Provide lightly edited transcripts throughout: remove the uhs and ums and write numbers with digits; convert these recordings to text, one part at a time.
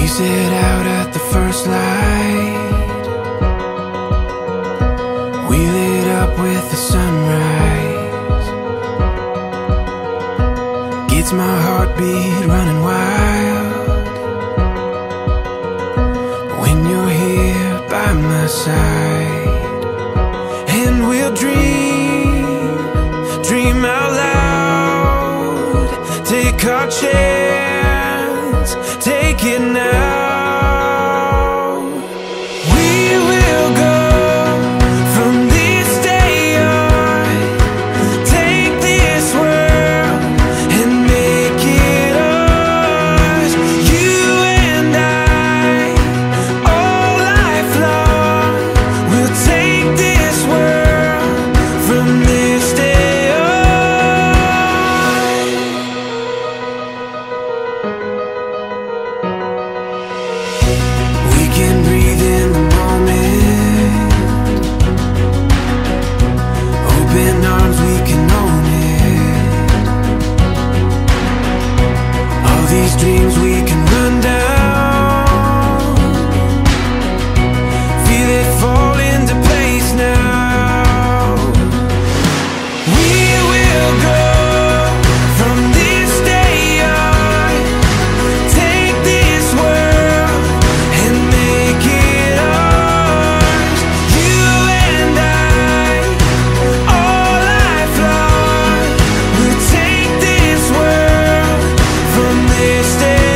set out at the first light. We lit up with the sunrise. Gets my heartbeat running wild when you're here by my side. And we'll dream out loud. Take our chance, take it now. Dreams we can run down, feel it fall into place now. We will go from this day on, take this world and make it ours. You and I, all life long, we'll take this world from this day.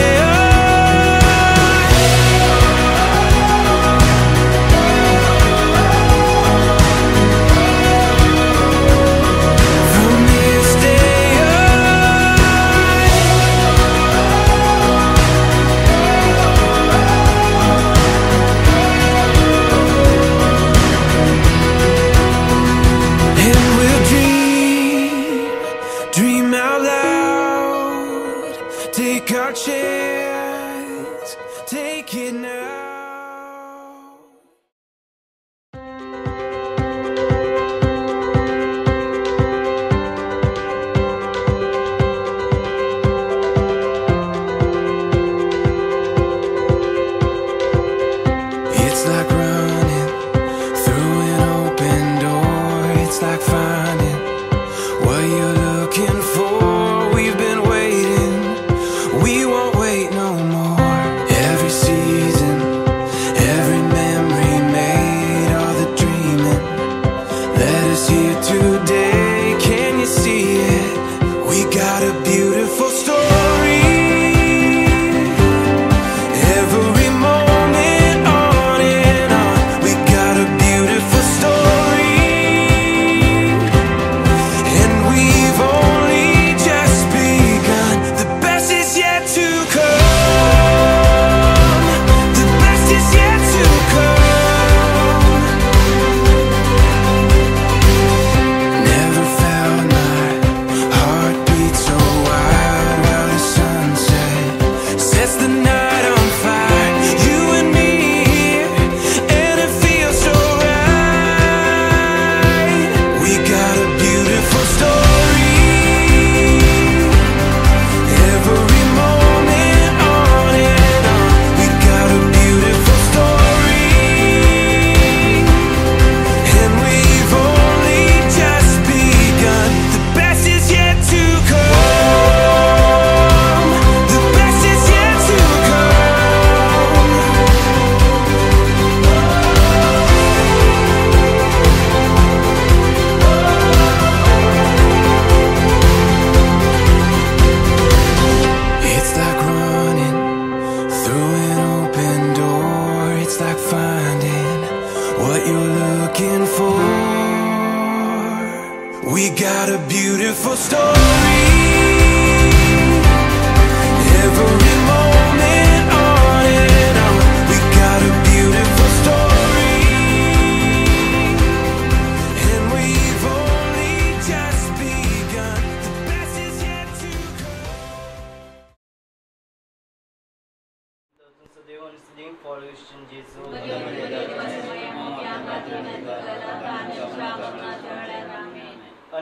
Dream out loud, take our chance, take it now. It's like running through an open door. It's like finding what you're looking for. We've been waiting, we won't wait no more. Every season, every memory made, all the dreaming led us here today. Can you see it? We got a beautiful story. Every moment on and on, we got a beautiful story. And we've only just begun. The best is yet to come. The best is yet to come. Never felt my heart beat so wild while the sunset sets the night on fire. You and me here, and it feels so right. We got a beautiful story. Every moment on and on, we got a beautiful story. And we've only just begun. The best is yet to come. The best is yet to come. It's like running through an open door. It's like finding what you're looking for. We got a beautiful story. Every moment on and on, we got a beautiful story. And we've only just begun. The best is yet to come. Deus din Poluștin Jesu.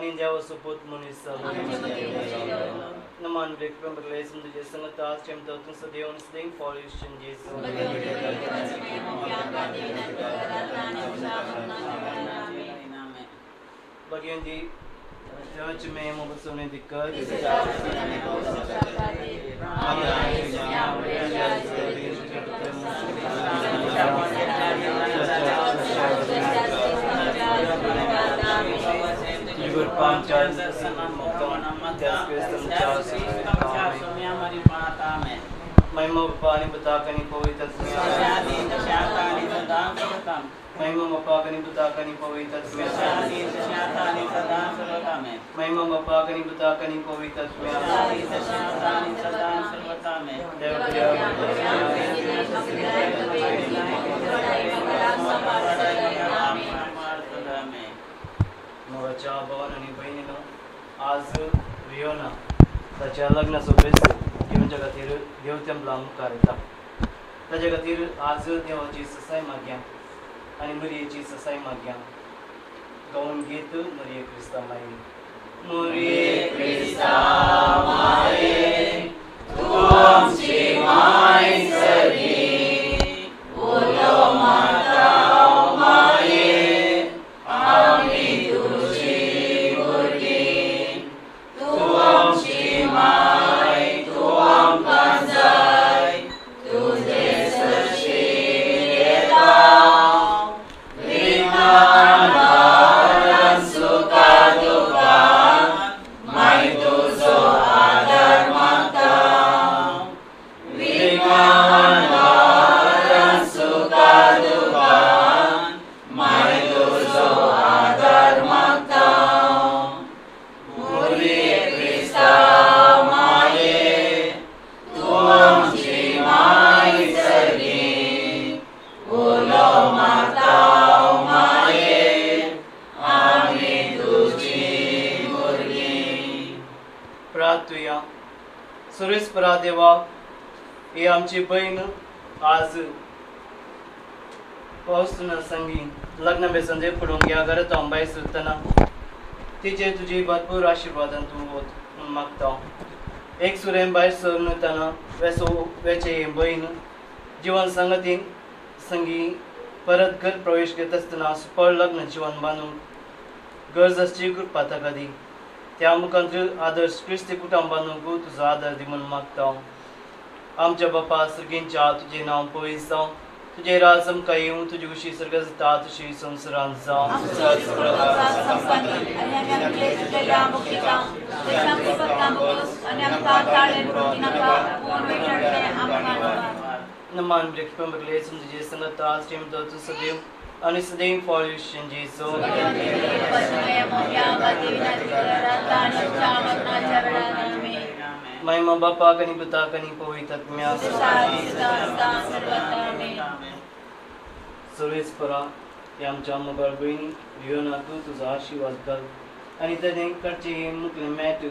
Anin Java Suput Munisa. Naman Vikram Relation to Jason Task him to Sadeon Sting for Christian Jesus. Bagian di Church में मुझसे दिक्कत महिमा पानी बता कनी पवित्र महिमा मपा कनी बता कनी पवित्र महिमा मपा कनी बता कनी पवित्र मोराच्या भवन आणि बहिणीनो आज रियोना ताच्या लग्न सोबत देवाच्या खातीर देव तेंपला मुखार येता ताच्या खातीर आज देवाची ससाय मागया आणि मरियेची ससाय मागया गाऊन गीत मरिये क्रिस्ता माये मरिये क्रिस्ता माये तू आमची माय सगळी उलो माता माये आम्ही तुझी भुरगी तू आमची माय तू आमकां जाय तुझे सरशीर येता विज्ञान सुखा दुखान माय तुझो आदार मागता विज्ञान सुखा दुखान माय तुझो आदार मागता मरिये क्रिस्ता माये तू आमची माय सगळी उलो माता माये आम्ही तुझी भुरगी प्रार्थुया सुरेशपरा देवा ही आमची बहीण आज पावसानं संगी लग्न बेसंजे पडून घ्या घरात अंबाई सुरतना तिचे तुझी भरपूर आशीर्वादान तू होत म्हणून मागता एक सुरेन भायर सरतना वेचे बहीण जीवन संगतीन संगी परत घर प्रवेश घेत असताना सुपळ लग्न जीवन बांधून गरजेची कृपा ताका दी त्या मुखांतर आदर्श क्रिस्ती कुटुंबांक तुझो आदार दी म्हणून मागता आमच्या बापा सर्गींच्या तुझे नाव पवित्र जावं तुझे राज आमकां येवं तुजी उशी सर्ग जाता तशी संवसारांत जावं नमान ब्रेकफम रिलेशन तुझे संगत आज टीम तो सदैव आणि सदैव फॉर ख्रिश्चन जेसो महिमा बापा कनी पिता कनी पवित्र आत्म्या सर्वेस्परा या आमच्या मोबाईल बहिणी रियोना तू तुझा आशीर्वाद घाल आणि त्याने कडचे मुकले मॅट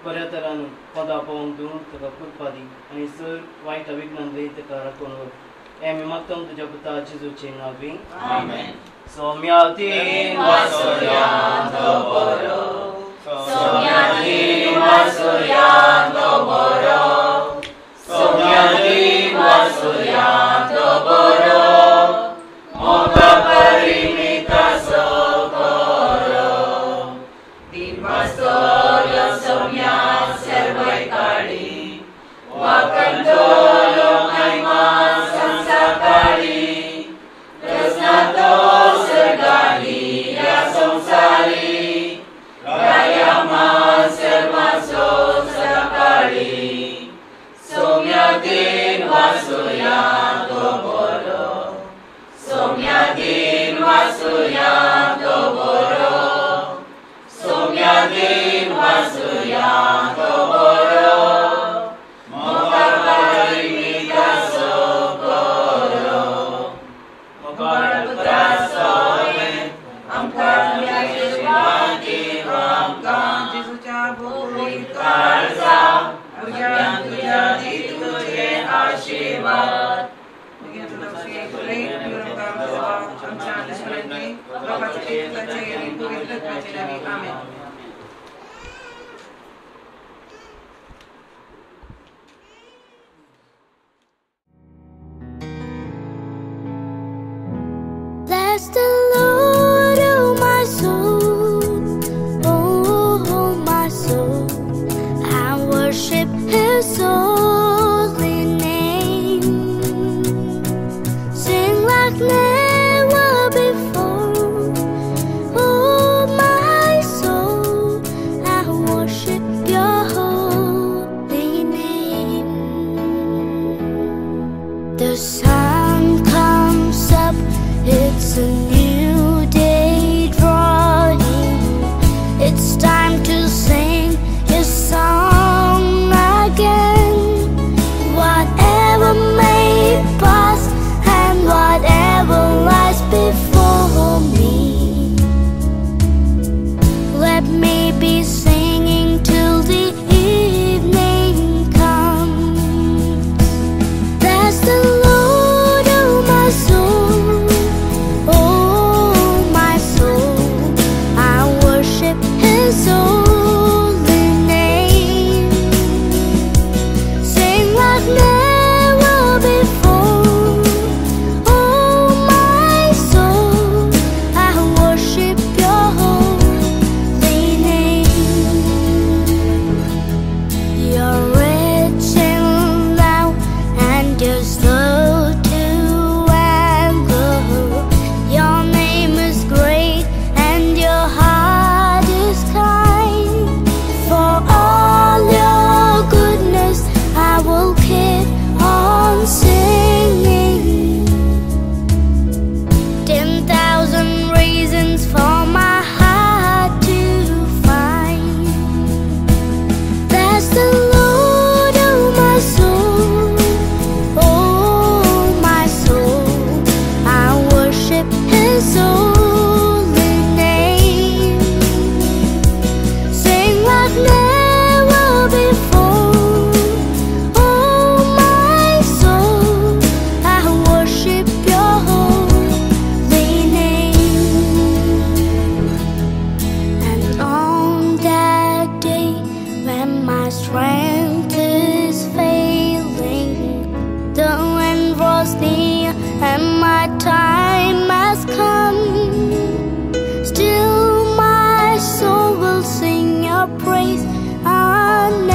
बऱ्या तरान पदा पावून दिवन ताका कृपा दी आणि सर वायट विघ्नान लय ताका राखून वर हे आमी मागता तुज्या पुता जेजूचे नांवी आमेन सोम्यातीन वासुर्यांत बरो सोम्यातीन वासुर्यांत बरो सोम्यातीन वासुर्यांत बरो मोगा परिमिता सोकरो दिमासोलो सोम्या सर्वै काळी वाकंतोलो महिमा संसाकाळी रस्नातो सर्गाली या संसारी रायामा सर्वासो सकाळी सोम्यातीन वासुर्यांत बरो सोम्यातीन वासुर्यांत बरो सोम्यातीन वासुर्यांत बरो मोगा परिमिता सोकरो मोगा पुत्रासोय आमकां आशीर्वादी आमकां जेजूच्या पवित्र काळजा भुरग्यांक तुज्या दी तुझे आशीर्वाद भुरग्यांक तुझे आमच्या Bapa tercela yang purita kami. Amin. Bless the Lord, oh my soul, oh my soul, I worship His holy name. Sing like never before, oh my soul, I worship Your holy name. The sun comes up, it's a new day drawing. It's time to sing His song again. Whatever may pass and whatever lies before me, let me be singing till the evening comes. Bless the Lord, oh my soul, oh my soul, I worship His holy name. Sing like never before, oh my soul, I worship Your holy name. You're rich in love and You're slow to anger. Your name is great and Your heart is kind. For all Your goodness I will keep on singing. 10,000 reasons for my heart to find. Bless the Lord, oh my soul, oh my soul, I worship His holy name. Sing like never before, oh my soul, I worship Your holy name. And on that day when my strength is failing, the end was near and my time has come, still my soul will sing Your praise unending.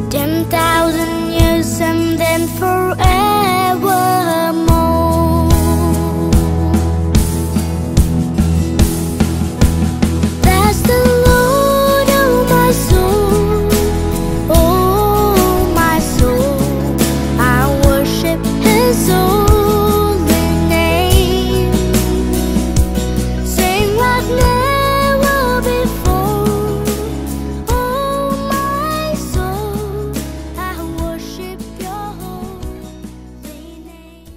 10,000 years and then forevermore. Bless the Lord, oh my soul, oh my soul, I worship His holy name. Sing like never before, oh my soul, I worship Your holy name.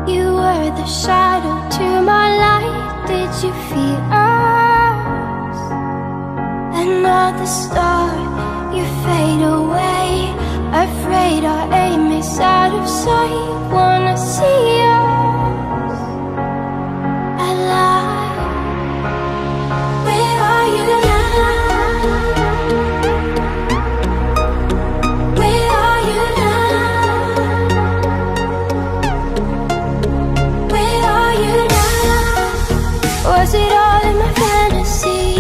You were the shadow to my light. Did you feel us? Another star, you fade away. Afraid our aim is out of sight. Wanna see us alive. Where are you now? Where are you now? Where are you now? Was it all in my fantasy?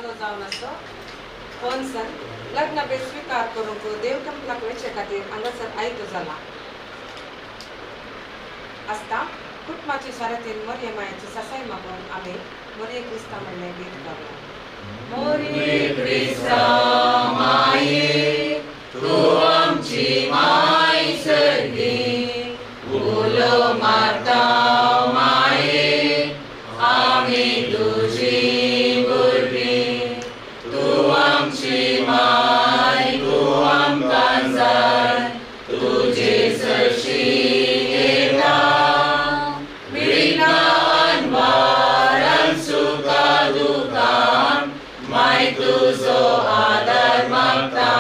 मनो जावन असो पण sir लग्न बे स्वीकार करूंक देव कंपलाक वेचे खातीर हांगासर आयतो जाला आसता कुटुंबाची शारातीन मोरये मायेची ससाय मागून आमी मोरये क्रिस्ता म्हणलें गीत गावला मोरये क्रिस्ता माये तू आमची माय सर्गी उलो मारता माये आमी तुझी भुरगीं तू आमची माय तू आमकां जाय तुजे सरशी येता विघ्नान वारान सुखा दुखान माय तुजो आदार मागता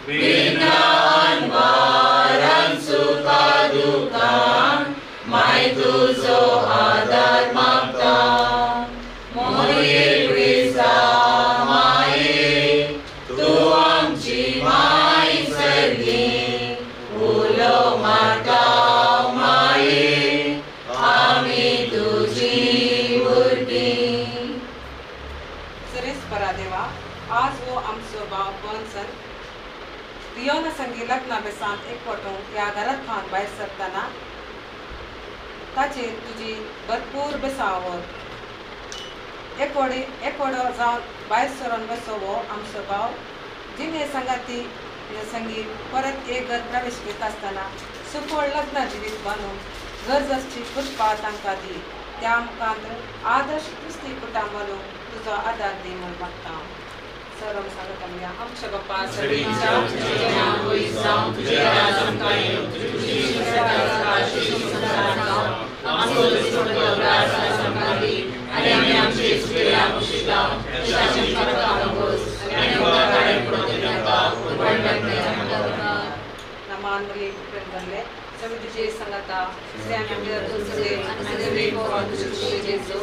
विघ्नान वारान सुखा दुखान माय तुजो आदार मागता मोरये क्रिस्ता माये तू आमची माय सर्गी उलो मारता माये आमी तुझी भुरगीं सरेस्परा देवा आज वो आमचो भाव पणसन पियोन संगी लग्ना बेसांत एकवटूंक ह्या घरांत खावन भायर सरतना ताचेर तुजी भरपूर बेसावत एकवडो जावन भायर सरून बसोवो आमचो भाव जिणे संगाती संगी परत एक घर प्रवेश घेत आसतना सुखोळ लग्न जिवीत बांदूंक गरजेची पुष्पा तांकां दी त्या मुखांत आदर्श क्रिस्ती कुटुंबालो तुजो आदार दी म्हूण मागता सर्व सांगता आमच्या बाप्पा सगळींच्या तुझे नाम होई जावं तुझे राज्य कायम तुझी आमचो दिसतो राज संकाली आणि आम्ही आमची सुखेला मुशिला शासन करता नकोस आणि उगा काढे पडते नका वडलक नाही नमानली प्रेमले सभी तुझे संगता से आम्ही तुझे आणि मी को तुझे जेसो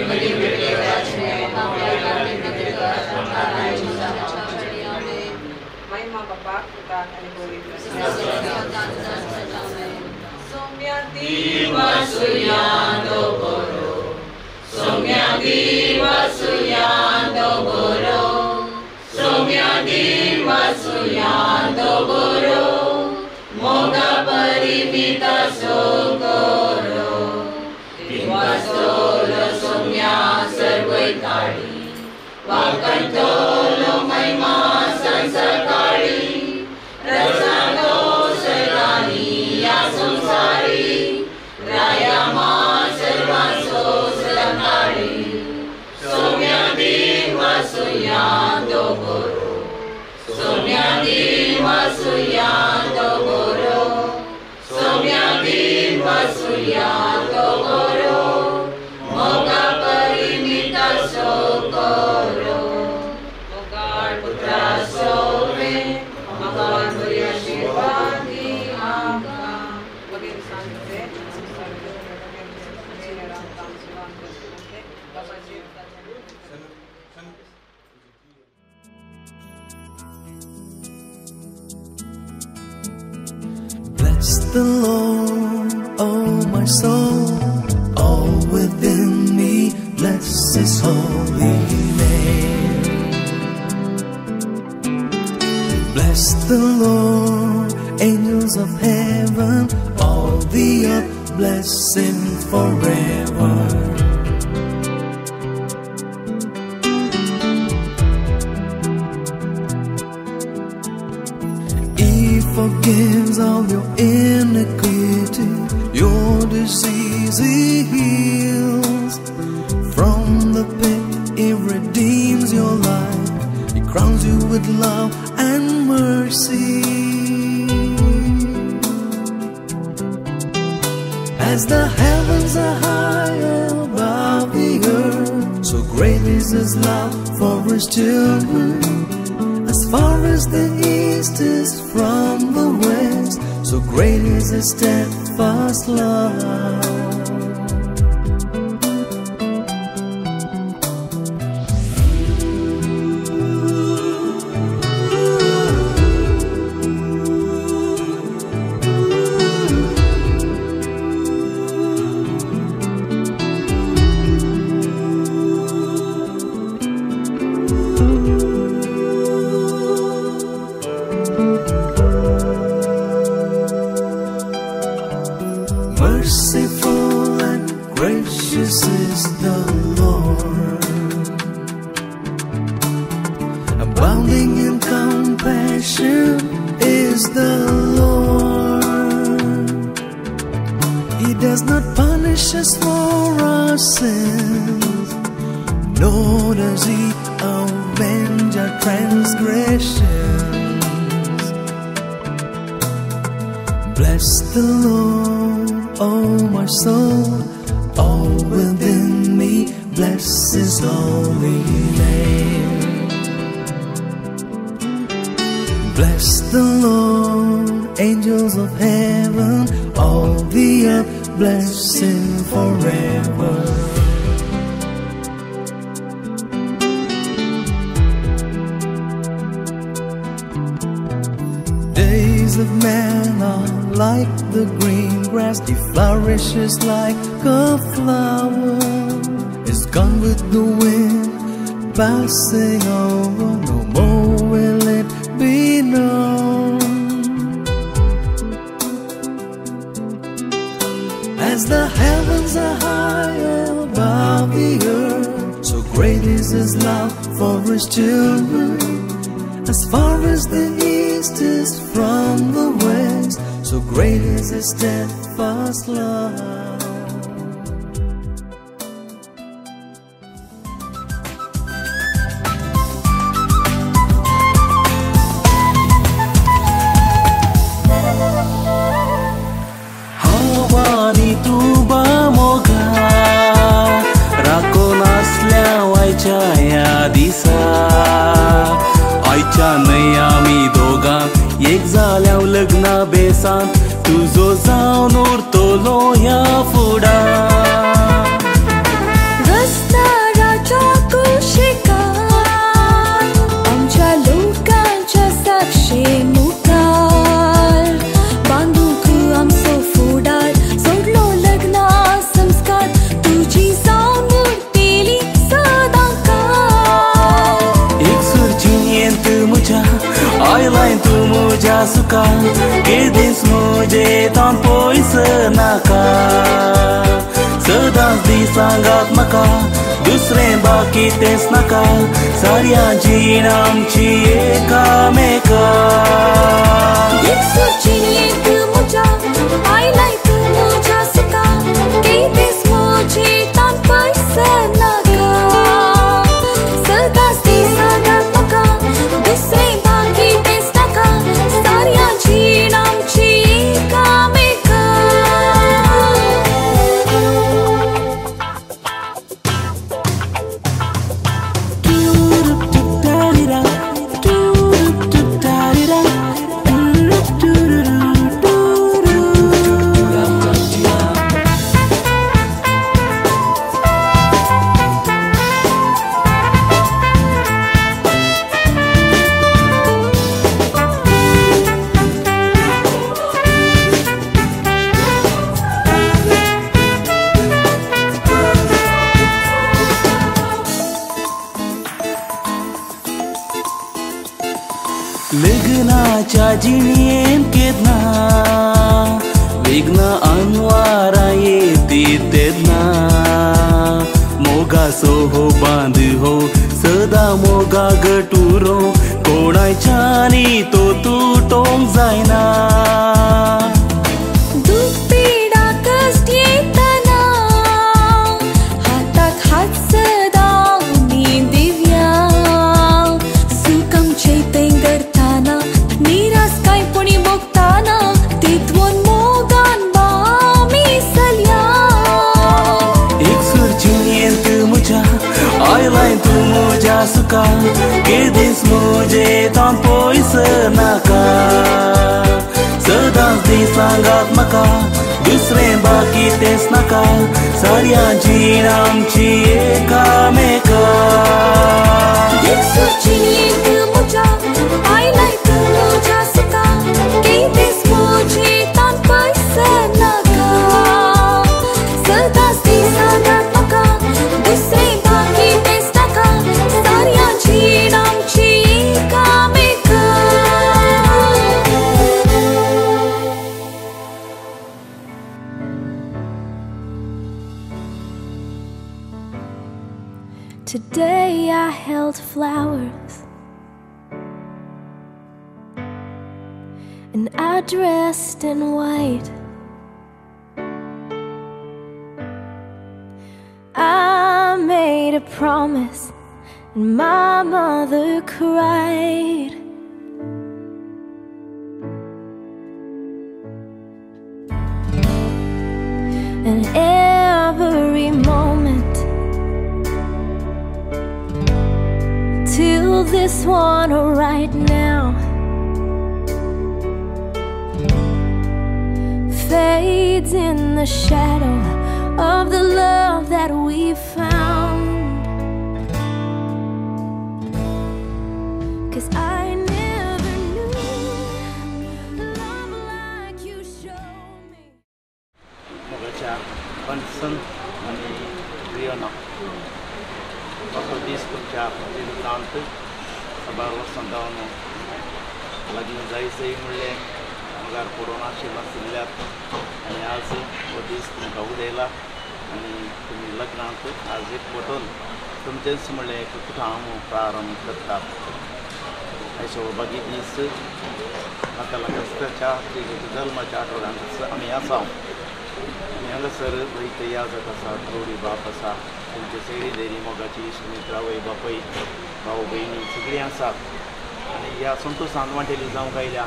मरी बेटे राजने आम्हाला करते महिमा बाप्पा पिता आणि पवित्र Somia diva suyando boro Somia diva suyando boro Somia diva suyando boro Moga parimita sogoro Diva solo somia sarvaitari Vakantolo maima sansakari Rasano sargani ya samsari Raya ma sarvanso salanari Somya diva suyando boro Somya diva suyando boro Somya diva suyando boro Moga parimita sokoro Mogar putra sove Mogar puri ashirvadi amka Bagin sante Bless the Lord, oh my soul, all within me, bless His holy name. Bless the Lord, angels of heaven, all the earth, bless Him forever. Forgives all your iniquity, your disease He heals. From the pit He redeems your life, He crowns you with love and mercy. As the heavens are high above the earth, so great is His love for His children. As far as the east is from the west, so great is His steadfast love. is the Lord, abounding in compassion is the Lord. He does not punish us for our sins, nor does He avenge our transgressions. Bless the Lord, oh my soul, all within me, bless His holy name. Bless the Lord, angels of heaven, all the earth, bless Him forever. Days of man are like the green grass, He flourishes like a flower. It's gone with the wind, passing over, no more will it be known. As the heavens are high above the earth, so great is His love for His children. As far as the east is from the west, so great is His steadfast love. हवानी तुबा Moga राको नासल्या वायच्या या दिसा आयच्या न्हय आमी दोगां एक जाल्या लग्ना बेसान तुजो जावन उरतलो ह्या फुडार रस्त्याच्या कुशीकार आमच्या लोकांच्या साक्षी मुखार बांदूक आमचो फुडार सोडलो लग्ना संस्कार तुजी जावन उरतली सदांकार. एक सुरचियेंत म्हज्या आयलाय तूं म्हज्या सुखार गिर्दीस म्हजे तान पयस नाका सदांच दिसांगात म्हाका दुसरें बाकी तेंच नाका साऱ्या जीण आमची एकामेका. एक सुरचियेंत म्हज्या आयलाय तूं म्हज्या सुखार गिर्दीस म्हजे तान पयस नाका सदांच दिसांगात म्हाका दुसरें बाकी तेंच नाका साऱ्या जीण आमची एकामेका. लग्नाच्या जिणयेन केदना विघ्न अनवारा येती तेदना मोगा सोहो बांद हो सदा मोगा गटुरो कोणाच्यानी तो तुटोंक जायना. दूख पीडा कष्ट येतना हाताक हात सदां न्ही दिव्या सुखम चैतन्य करताना निराश कांयपणी भोगताना तितवून मोगान बामी सल्या. एक सुरचियेंत म्हज्या आयलाय तूं म्हज्या सुखार गिर्दीस म्हजे तान पयस नाका सदांच दिसांगात म्हाका दुसरें बाकी तेंच नाका साऱ्या जीण आमची एकामेका. एक सुरचियेंत म्हज्या आयलाय तूं म्हज्या सुखार गिर्दीस म्हजे तान पयस नाका सदांच दिसांगात म्हाका दुसरें बाकी तेंच नाका साऱ्या जीण आमची एकामेका. Today I held flowers and I dressed in white. I made a promise and my mother cried. And every moment till this one right now fades in the shadow of the love that we found. 'Cause I never knew love like you showed me. मोगाच्या concern आणि रियोना असो दीस तुमच्या जिवितांत सबार वर्सां जावन लग्न जायचंय म्हणलें मगार कोरोना आशिल्लो नाशिल्ल्याक आनी आज हो दीस तुमकां उदेला आनी तुमी लग्नाक आज एकवटून तुमचेंच म्हणलें एक कुटाम प्रारंभ करतात. हे सौभागी दीस म्हाका लागस्ताच्या जल्माच्या आठवड्यांत आमी आसा आनी हांगासर वयता याजक आसा, गौरी बाप आसा, तुमचे सगळी देरी मोगाची सुमित्रा वय बापय भाऊ भयणी सगळीं आसात आनी ह्या संतोशांत वांटेली जावंक आयल्या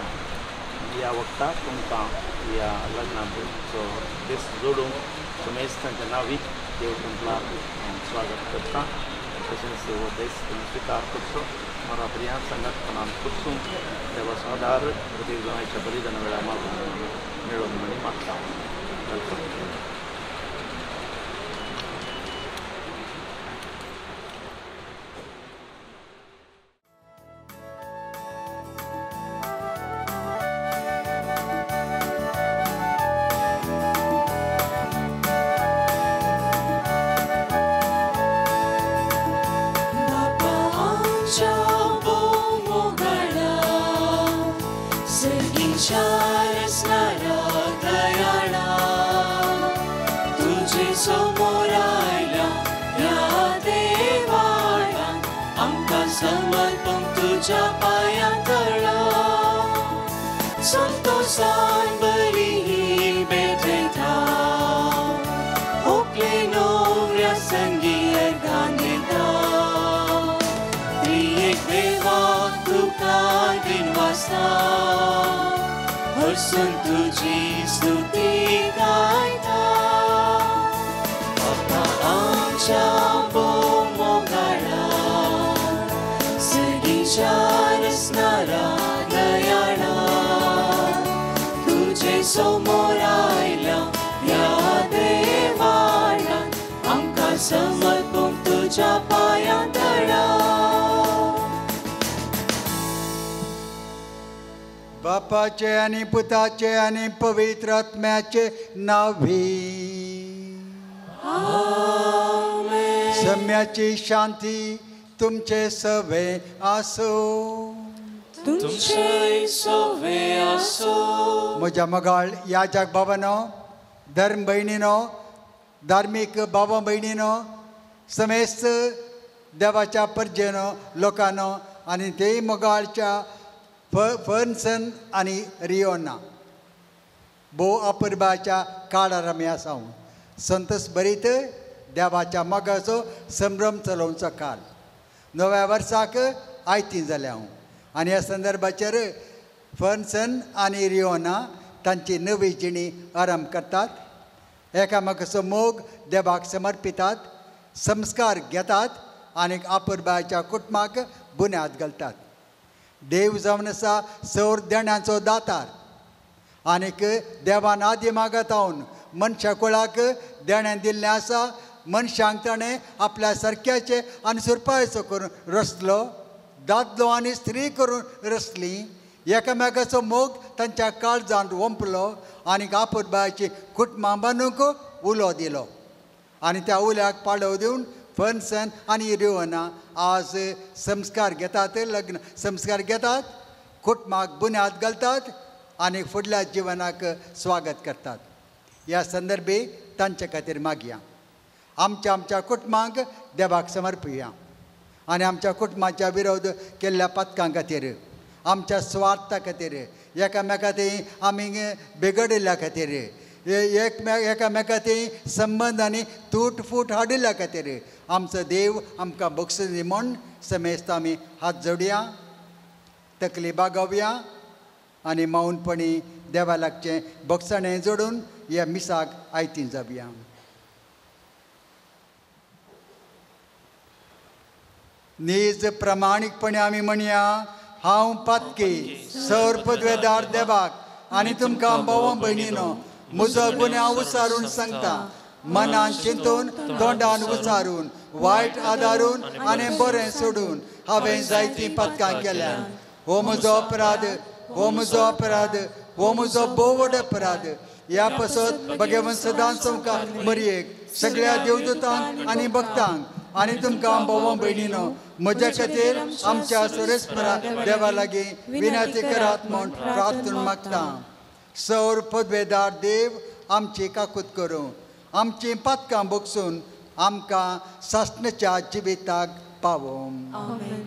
ह्या वखदाक तुमकां ह्या लग्नाचो दीस जोडूंक समेस्तांच्या नांवी देव तुमकां स्वागत करता. तशेंच हो दीस तुमी स्विकार करचो, मराप्रियां संघटनान करचो, देवाचो आदार प्रत्येक जाणांच्या बलिदाना वेळार मागून मेळोन म्हणी मागता. वेलकम. समर्पण तुझ्या पायांतळा संतोषान बरी ही भेटता ओकले नवऱ्या संगी गाणेता त्रिएक देवाक तुका दिनवासा हरसून तुझी स्तुती गायता. बापा आमच्या रसणारा दयाळा तुझे समोर आयला या देवाळा आमकां समर्पण तुझ्या पायांतळा. बापाचे आणि पुताचे आणि पवित्र आत्म्याचे नावी सम्याची शांती तुमचे सवे आसो. तुमचे सवे आसो. म्हज्या मगाळ याजक बाबानो, धर्म भयणीनो, धार्मीक बाबा भयणीनो, समेस्त देवाच्या परजेनो लोकांनो आनी तेय मगाळच्या फर्नसन आनी रियोना भोव अपुर्बाच्या काळार आमी आसा. संतोश भरीत देवाच्या मोगाचो संभ्रम चलोवचो काल. नव्या वर्साक आयती जालें हांव आनी ह्या संदर्भाचेर फर्नसन आनी रियोना तांची नवी जिणी आरंभ करतात. एकामेकाचो मोग देवाक समर्पितात, संस्कार घेतात आनी अपुर्बाच्या कुटुंबाक बुन्याद घालतात. देव जावन आसा सौर देण्याचो दातार आनीक देवान आदी मागत हांवन मनशा कुळाक देणें दिल्लें आसा. मनशांक ताणें आपल्या सारक्याचे आनी सुरपायचो करून रचलो, दादलो आनी स्त्री करून रचली. एकामेकाचो मोग तांच्या काळजांत ओंपलो आनी अपुर्बाची कुटुंबां बांदूंक उलो दिलो आनी त्या उल्याक पाळव दिवन फर्नसन आनी रियोना आज संस्कार घेतात, लग्न संस्कार घेतात, कुटुंबाक बुन्याद घालतात आनी फुडल्या जिवनाक स्वागत करतात. ह्या संदर्भी तांचे खातीर मागया. आमच्या कुटुंबांक देवाक समर्पुया आनी आमच्या कुटुंबाच्या विरोध केल्ल्या पथकां खातीर आमच्या स्वार्था खातीर एकामेकांती आमी बिगडिल्ल्या खातीर एकामेकांती संबंद आनी तूट हाडिल्ल्या खातीर आमचो देव आमकां बक्षीस दी म्हूण समेस्त आमी हात जोडया तकली बागोवया आनी मौनपणी देवा लागचें बक्षणें जोडून ह्या मिसाक आयतीं जावया. नीज प्रामाणीकपणे आमी म्हणया हांव पातकी सौर पदवेदार देवाक आनी तुमकां भाव भयणीनो म्हजो गुन्यांव विचारून सांगता मनान चिंतून तोंडान विचारून वायट आदारून आनी बरें सोडून हांवें जायतीं पथकां केल्यात. हो म्हजो अपराध हो म्हजो अपराध हो म्हजो बोवड अपराध. ह्या पासत भगवन सदांच तुमकां मरयेक सगळ्या देवदूतांक आनी भक्तांक आनी तुमकां भाव भयणीनो म्हज्या खातीर आमच्या सुरेस्परा देवा लागीं विनंती करात म्हूण प्रार्थना मागता. सौर पदवेदार देव आमची काकूत करूं आमची पथकां बगसून आमकां सासणेच्या जिविताक पावों. आमेन.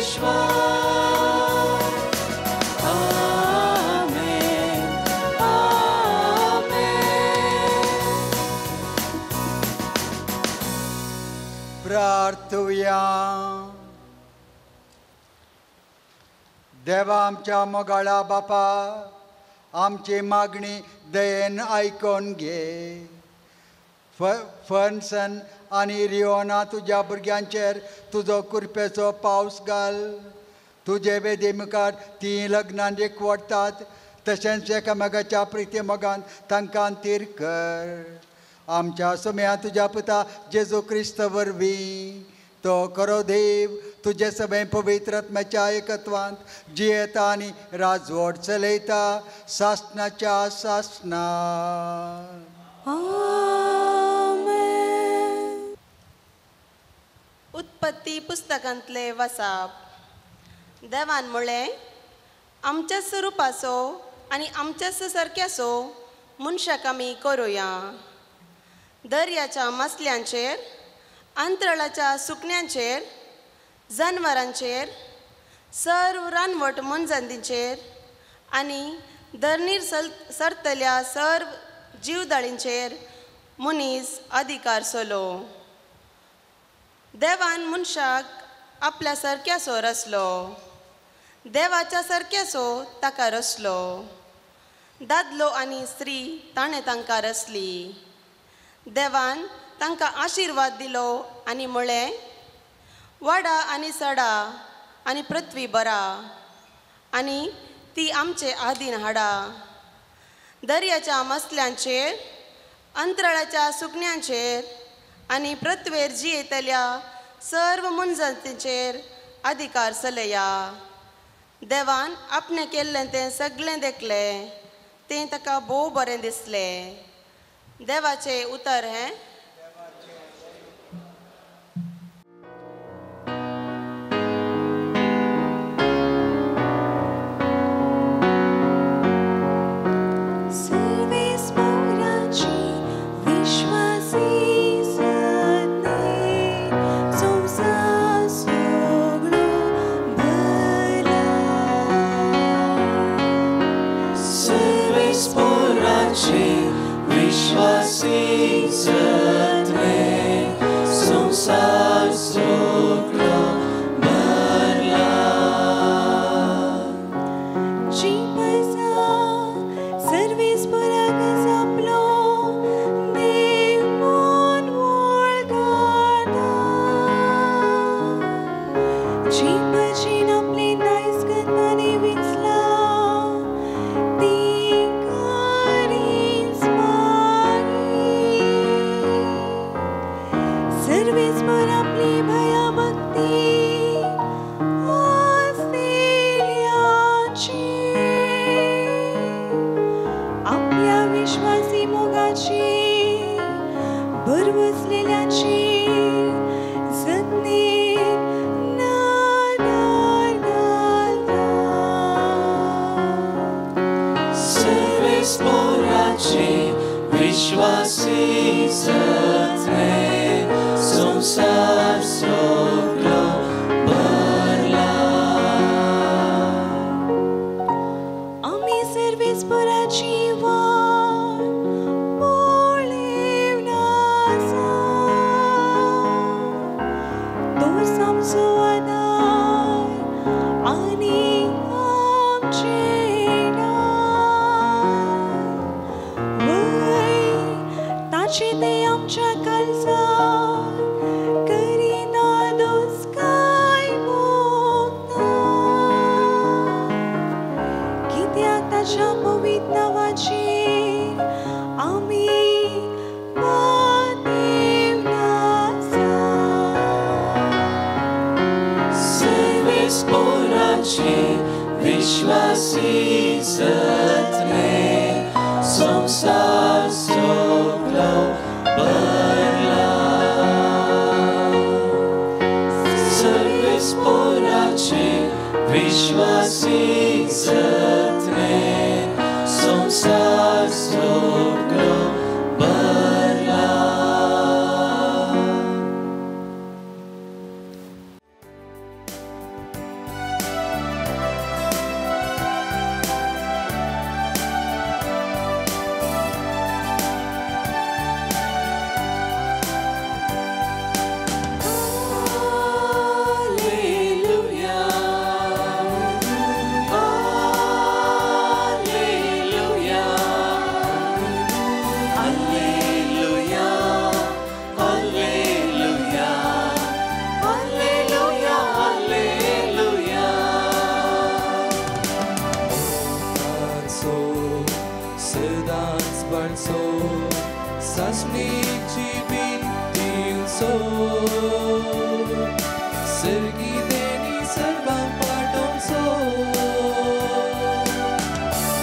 Parmeshwar. प्रार्थुया. देवा आमच्या मोगाळा बापा, आमची मागणी दयेन आयकून घे. फर्नसन आनी रिओना तुज्या भुरग्यांचेर तुजो कृपेचो पावस घाल. तुजे वेदी मुखार ती लग्नान एकवटतात, तशेंच एकामेकाच्या प्रिती मोगान तांकां तीर कर. आमच्या सुम्या तुज्या पुता जेजू क्रिस्त वरवीं तो खरो देव तुजे सगळे पवित्र आत्म्याच्या एकत्वांत जियेता आनी राजवट चलयता सासणाच्या सासणा. उत्पत्ती पुस्तकांतले वाचप. देवान म्हळें, आमच्या स्वरुपाचो आनी आमच्याच सारक्याचो मनशाक आमी करुया. दर्याच्या मासल्यांचेर, अंतराळाच्या सुकण्यांचेर, जनावरांचेर, सर्व रानवट मनजांतींचेर आनी धरणीर सरतल्या सर्व जीवदाळींचेर मनीस अधिकार सोलो. देवान मनशाक आपल्या सारक्याचो रचलो. देवाच्या सारक्याचो ताका रचलो. दादलो आनी स्त्री ताणें तांकां रचली. देवान तांकां आशिर्वाद दिलो आनी म्हळें, वाडा आनी सडा आनी पृथ्वी बरा आनी ती आमचे आदीन हाडा. दर्याच्या मसल्यांचेर, अंतराळाच्या सुकण्यांचेर आनी पृथ्वेर जियेतल्या सर्व मनजातींचेर अधिकार चलया. देवान आपणें केल्लें तें सगळें देखलें. तें ताका भोव बरें दिसलें. देवाचें उतर हें. सदांच बाळसो सासणेची बिनती सो सर्गी देणी सर्वांक पाठोवचो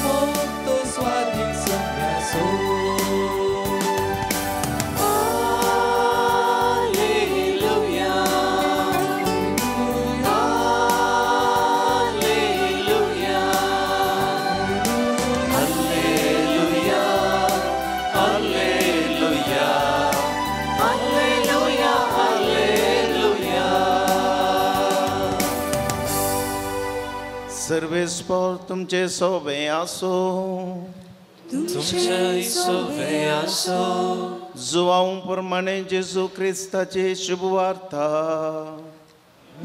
मोक्तो स्वाधीन सोम्यासो सर्वेस्पर तुमचे सोबे आसो तुमचे सोबे आसो जुवांव प्रमाणे जेजू क्रिस्ताची शुभवार्ता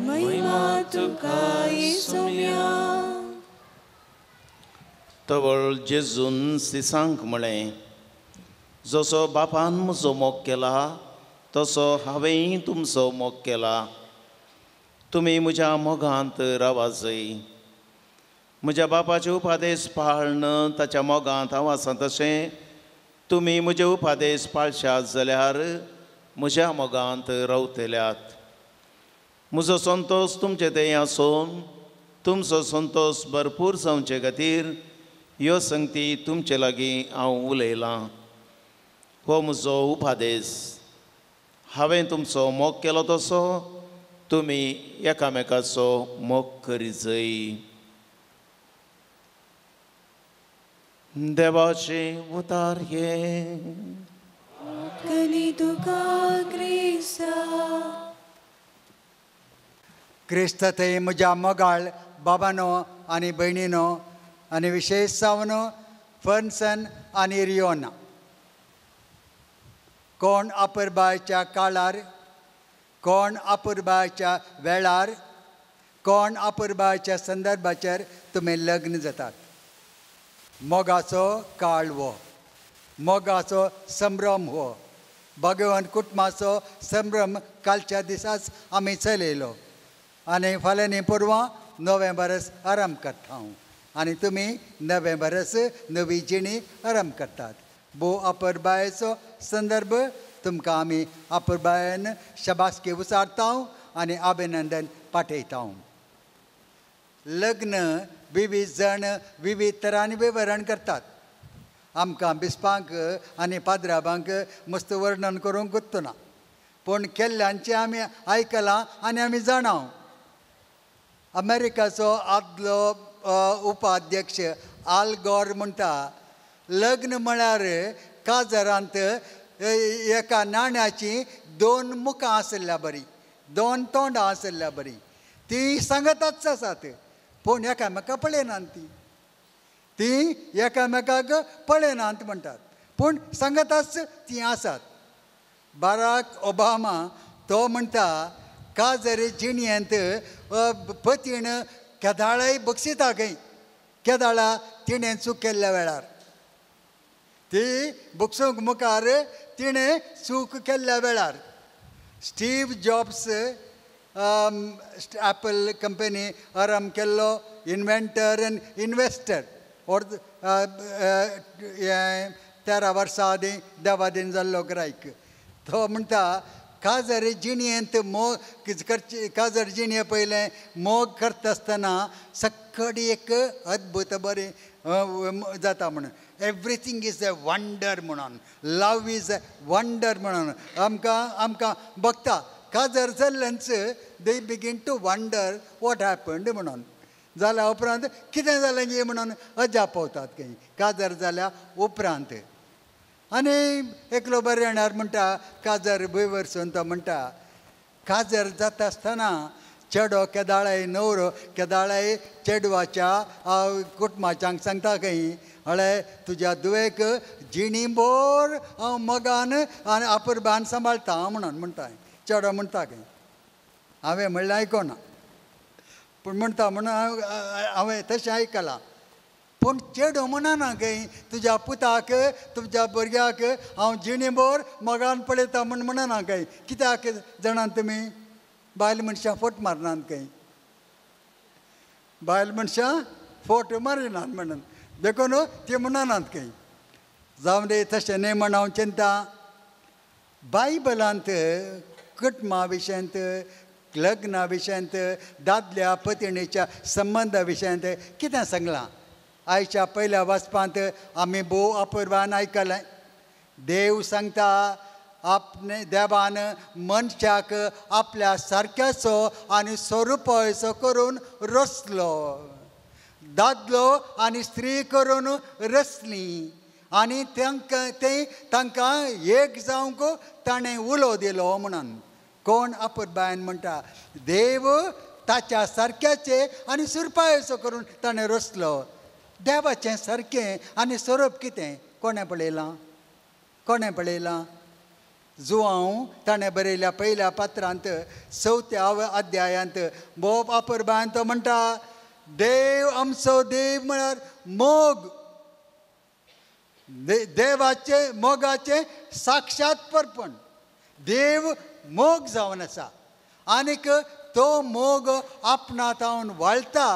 महिमा तुका येसुया तवळ जेजून सिसांक म्हळें जसो बापान म्हजो मोग केला तसो हांवें तुमचो मोग केला तुमी म्हज्या मोगांत रावाजय म्हज्या बापाचे उपादेश पाळन ताच्या मोगांत हांव आसा तशें तुमी म्हजे उपादेश पाळशात जाल्यार म्हज्या मोगांत रावतल्यात म्हजो संतोश तुमचे थंय आसून तुमचो संतोश भरपूर जावचे खातीर ह्यो संगती तुमचे लागीं हांव उलयलां हो म्हजो उपादेश हांवें तुमचो मोग केलो तसो तुमी एकामेकाचो मोग करीजय देवाचे उतार हे तुका क्रिस्ता क्रिस्त थंय म्हज्या मोगाळ बाबानो आनी भयणीनो आनी विशेश जावन फर्नसन आनी रियोना कोण अपुरबायच्या काळार कोण अपुरबायच्या वेळार कोण अपुरबायच्या संदर्भाचेर तुमी लग्न जातात मोगाचो काळ हो मोगाचो संभ्रम हो भगवान कुटुंबाचो संभ्रम कालच्या दिसाच आमी चलयलो आनी फाल्यां न्ही परवां नोव्हेंबरस आराम करता हांव आनी तुमी नोव्हेंबरस नवी जिणी आराम करतात भोव अपुरबायेचो संदर्भ तुमकां आमी अपुरबायेन शबासकी उसारता आनी अभिनंदन पाठयता लग्न विविध जण विविध तरांनी विवरण करतात आमकां बिस्पांक आनी पाद्राबांक मस्त वर्णन करूंक गुत्तना पूण केल्ल्यांचें आमी आयकलां आनी आमी जाणा अमेरिकाचो आदलो उपाध्यक्ष आल गॉर म्हणटा लग्न म्हळ्यार काजरांत एका नाण्याची दोन मुखां आसल्या बरी दोन तोंडां आसल्या बरी ती सांगताच आसात पूण एकामेकाक पळयनात ती एकामेकाक पळयनात म्हणटात पूण सांगताच ती आसात बाराक ओबामा तो म्हणटा काजर जिणयेंत पतीण केदाळाय बक्षिता खंय केदाळा तिणें चूक केल्ल्या वेळार ती बक्षूंक मुखार तिणें चूक केल्ल्या वेळार स्टीव जॉब्स ॲपल कंपनी आराम केल्लो इन्व्हेंटर आनी इन्वेस्टर और 13 वर्सां आदी देवादीन जाल्लो गिरायक तो म्हणटा काजर जिणयेंत मोग करचे काजर जिणये पयलें मोग करता आसतना सक्कड एक अद्भुत बरें जाता म्हणून एवरीथींग इज अ वंडर म्हणून लव इज अ वंडर म्हणून आमकां बघता काजर जाल्ल्यांच दे बिगीन टू वंडर वॉट हॅपन्ड म्हणून जाल्या उपरांत कितें जालें गे म्हणून अजाप पावतात खंय काजर जाल्या उपरांत आनी एकलो बरेणार म्हणटा काजर भंय वरसून तो म्हणटा काजर जाता आसतना चेडो केदाळाय न्हवरो केदाळाय चेडवाच्या कुटुंबाच्यांक सांगता खंय हळे तुज्या दुवेक जिणीभर हांव मोगान आनी अपुरबान सांबाळटा म्हणून म्हणटा चेडो म्हणटा खंय हांवें म्हणलें आयकोना पूण म्हणटा म्हणून हांवें तशें आयकलां पूण चेडो म्हणना खंय तुज्या पुताक तुज्या भुरग्याक हांव जिणीभर मोगान पळयता म्हूण म्हणना खंय कित्याक जाणात तुमी बायल मनशां फोट मारनात खंय बायल मनशां फोट मारिनात म्हणून देखून ती म्हणनात खंय जावं दे तशें न्ही म्हण हांव चिंता बायबलांत कुटुंबा विशयांत लग्ना विशयांत दादल्या पत्नीच्या संबंदा विशयांत कितें सांगलां आयच्या पयल्या वाचपांत आमी भोव अपुर्बान आयकलें देव सांगता आपणे देवान मनशाक आपल्या सारक्याचो आनी स्वरुपाचो करून रचलो दादलो आनी स्त्री करून रचली आनी तांकां एक जावंक ताणें उलो दिलो म्हणून कोण अपुर्बायन म्हणटा देव ताच्या सारक्याचे आनी सुरपायेचो करून ताणें रचलो देवाचें सारकें आनी स्वरूप कितें कोणें पळयलां जुवांव ताणें बरयल्या पयल्या पत्रांत 4व्या अध्यायांत बोब अपुर्बायन तो म्हणटा देव आमचो देव म्हळ्यार मोग देवाचे मोगाचे साक्षात्परपण देव मोग जावन आसा आनीक तो मोग आपणांत वाळटा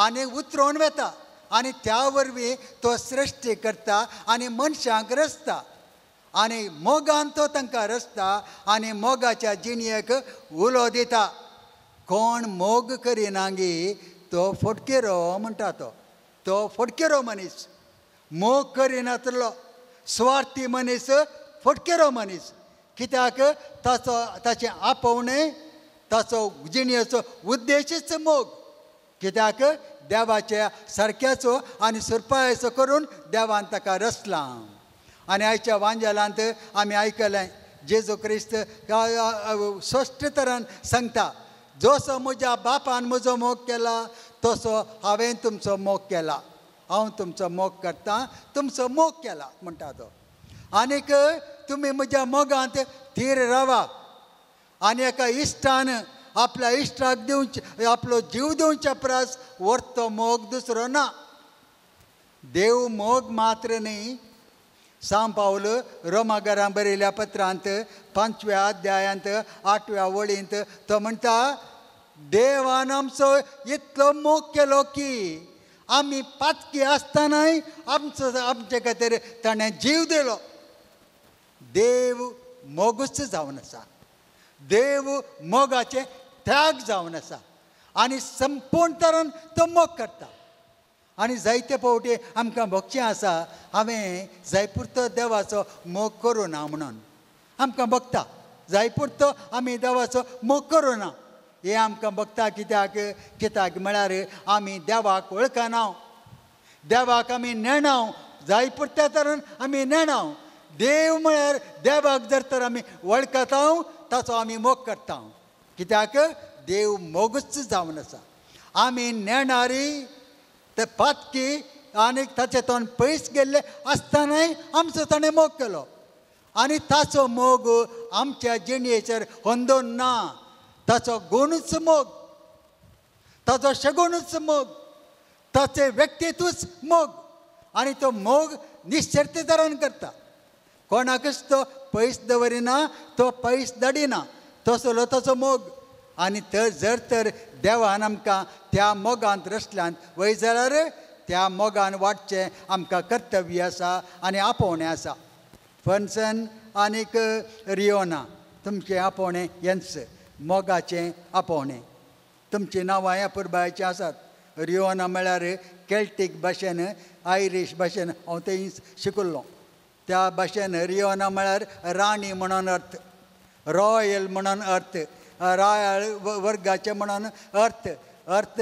आनी उतरोवन वेता आनी त्या वरवीं तो सृश्टी करता आनी मनशांक रचता आनी मोगान तो तांकां रचता आनी मोगाच्या जिणयेक उलो दिता कोण मोग करिनांगी तो फटकेरो म्हणटा तो फटकेरो मनीस मोग करिनातलो स्वार्थी मनीस फटकेरो मनीस कित्याक ताचें आपोवणें ताचो जिणयेचो उद्देशच मोग कित्याक देवाच्या सारक्याचो आनी सुरपायेचो करून देवान ताका रचलां आनी आयच्या वांजेलांत आमी आयकलें जेजू क्रिस्त स्पश्ट तरान सांगता जसो म्हज्या बापान म्हजो मोग केला तसो हांवें तुमचो मोग केला हांव तुमचो मोग करतां तुमचो मोग केला म्हणटा तो आनीक तुमी म्हज्या मोगांत थीर रावा आनी एका इश्टान आपल्या इश्टाक दिवचे आपलो जीव दिवच्या प्रास व्हरतो मोग दुसरो ना देव मोग मात्र न्ही सांग पावल रोमाकारां बरयल्या पत्रांत 5व्या अध्यायांत 8व्या वळींत तो म्हणटा देवान आमचो इतलो मोग केलो की आमी पातकी आसतनाय आमचे खातीर ताणें जीव दिलो देव मोगूच जावन आसा देव मोगाचे त्याग जावन आसा आनी संपूर्ण तरान तो मोग करता आनी जायते फावटी आमकां भोगचें आसा हांवें जाय पुरतो देवाचो मोग करूं ना म्हणून आमकां भोगता जाय पुरतो आमी देवाचो मोग करूं ना हें आमकां भोगता कित्याक म्हळ्यार आमी देवाक वळखना देवाक आमी नेणाव जाय पुरत्या तरान आमी नेणाव देव म्हळ्यार देवाक जर तर आमी वळखता ताचो आमी मोग करता कित्याक देव मोगूच जावन आसा आमी नेणारी ते पातकी आनीक ताचे तोंड पयस गेल्ले आसतनाय आमचो ताणें मोग केलो आनी ताचो मोग आमच्या जिणयेचेर होंदोन ना ताचो गुणूच मोग ताचो शगुणूच मोग ताचें व्यक्तित्वच मोग आनी तो मोग निश्चर्ते तरान करता कोणाकच तो पयस दवरिना तो पयस धाडिना तसलो ताचो मोग आनी जर तर देवान आमकां त्या मोगांत रचल्यांत वय जाल्यार त्या मोगान वाडचें आमकां कर्तव्य आसा आनी आपोवणें आसा फर्नसन आनीक रियोना तुमचें आपोवणें येन्स मोगाचें आपोवणें तुमचीं नांवां अपुर्बायेचीं आसात रियोना म्हळ्यार केल्टीक भाशेन आयरीश भाशेन हांव थंय शिकिल्लो त्या भाशेन रियोना म्हळ्यार राणी म्हणून अर्थ रॉयल म्हणून अर्थ रायाळ वर्गाचे म्हणून अर्थ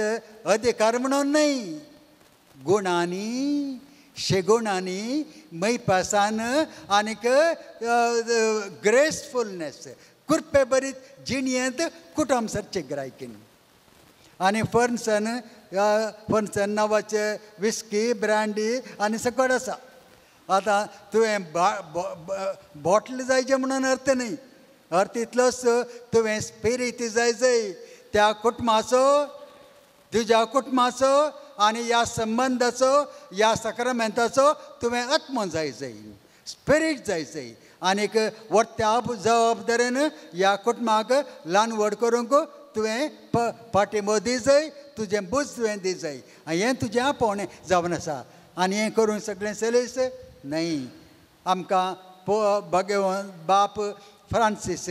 अधिकार म्हणून न्ही गुणांनी शेगुणांनी मैपासान आनीक ग्रेसफुलनेस कुरपे बरीत जिणयेंत कुटुंब सरचे गिरायकीन आनी फर्नसन नांवाचे विस्की ब्रँडी आनी सकट आसा आतां तुवें बॉटल जायचे म्हणून अर्थ न्ही अर्थ इतलोच तुवें स्पिरीट जाय त्या कुटुंबाचो तुज्या कुटुंबाचो आनी ह्या संबंदाचो ह्या सक्रामेंताचो तुवें आत्मो जाय स्पिरीट जाय आनीक वर्त्या जबाबदारेन ह्या कुटुंबाक ल्हान व्हड करूंक तुवें पाठिंबो दी जाय तुजें बूज तुवें दी जाय हें तुजें आपोवणें जावन आसा आनी हें करून सगळें चलयस न्हय. आमकां भगवन बाप फ्रांसीस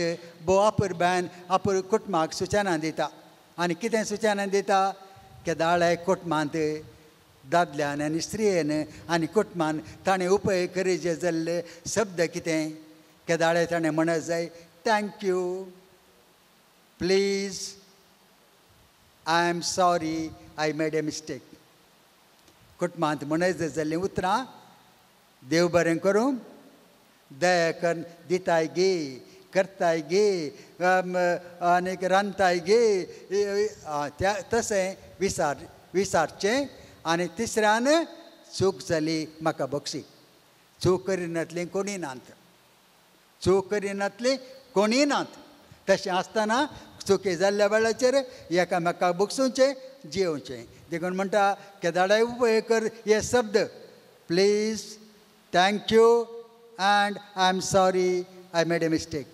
बो आपूर बायन आपूर कुटुंबाक सुचना दिता. आनी कितें सुचना दिता? केदाळे कुटुंबांत दादल्यान आनी स्त्रियेन आनी कुटुंबान ताणें उपयोग करीचे जाल्ले शब्द कितें? केदाळे ताणें म्हणत जाय, thank you, please, I am sorry, I made a mistake. कुटुंबांत म्हणत जाल्लीं उतरां देव बरें करूं, दया कर, दिताय गे, करताय गे, आनीक रांदताय गे, तशें विचारचें. आनी तिसऱ्यान चूक जाली म्हाका बक्षी. चूक करिनातलीं कोणी नात, चूक करिनातलीं कोणी नात. तशें आसतना चुकी जाल्ल्या वेळाचेर एकामेकाक बक्षुचें, जेवचें. देखून म्हणटा केदाळे उपयोग कर हे शब्द, please, thank you, and I am sorry, I made a mistake.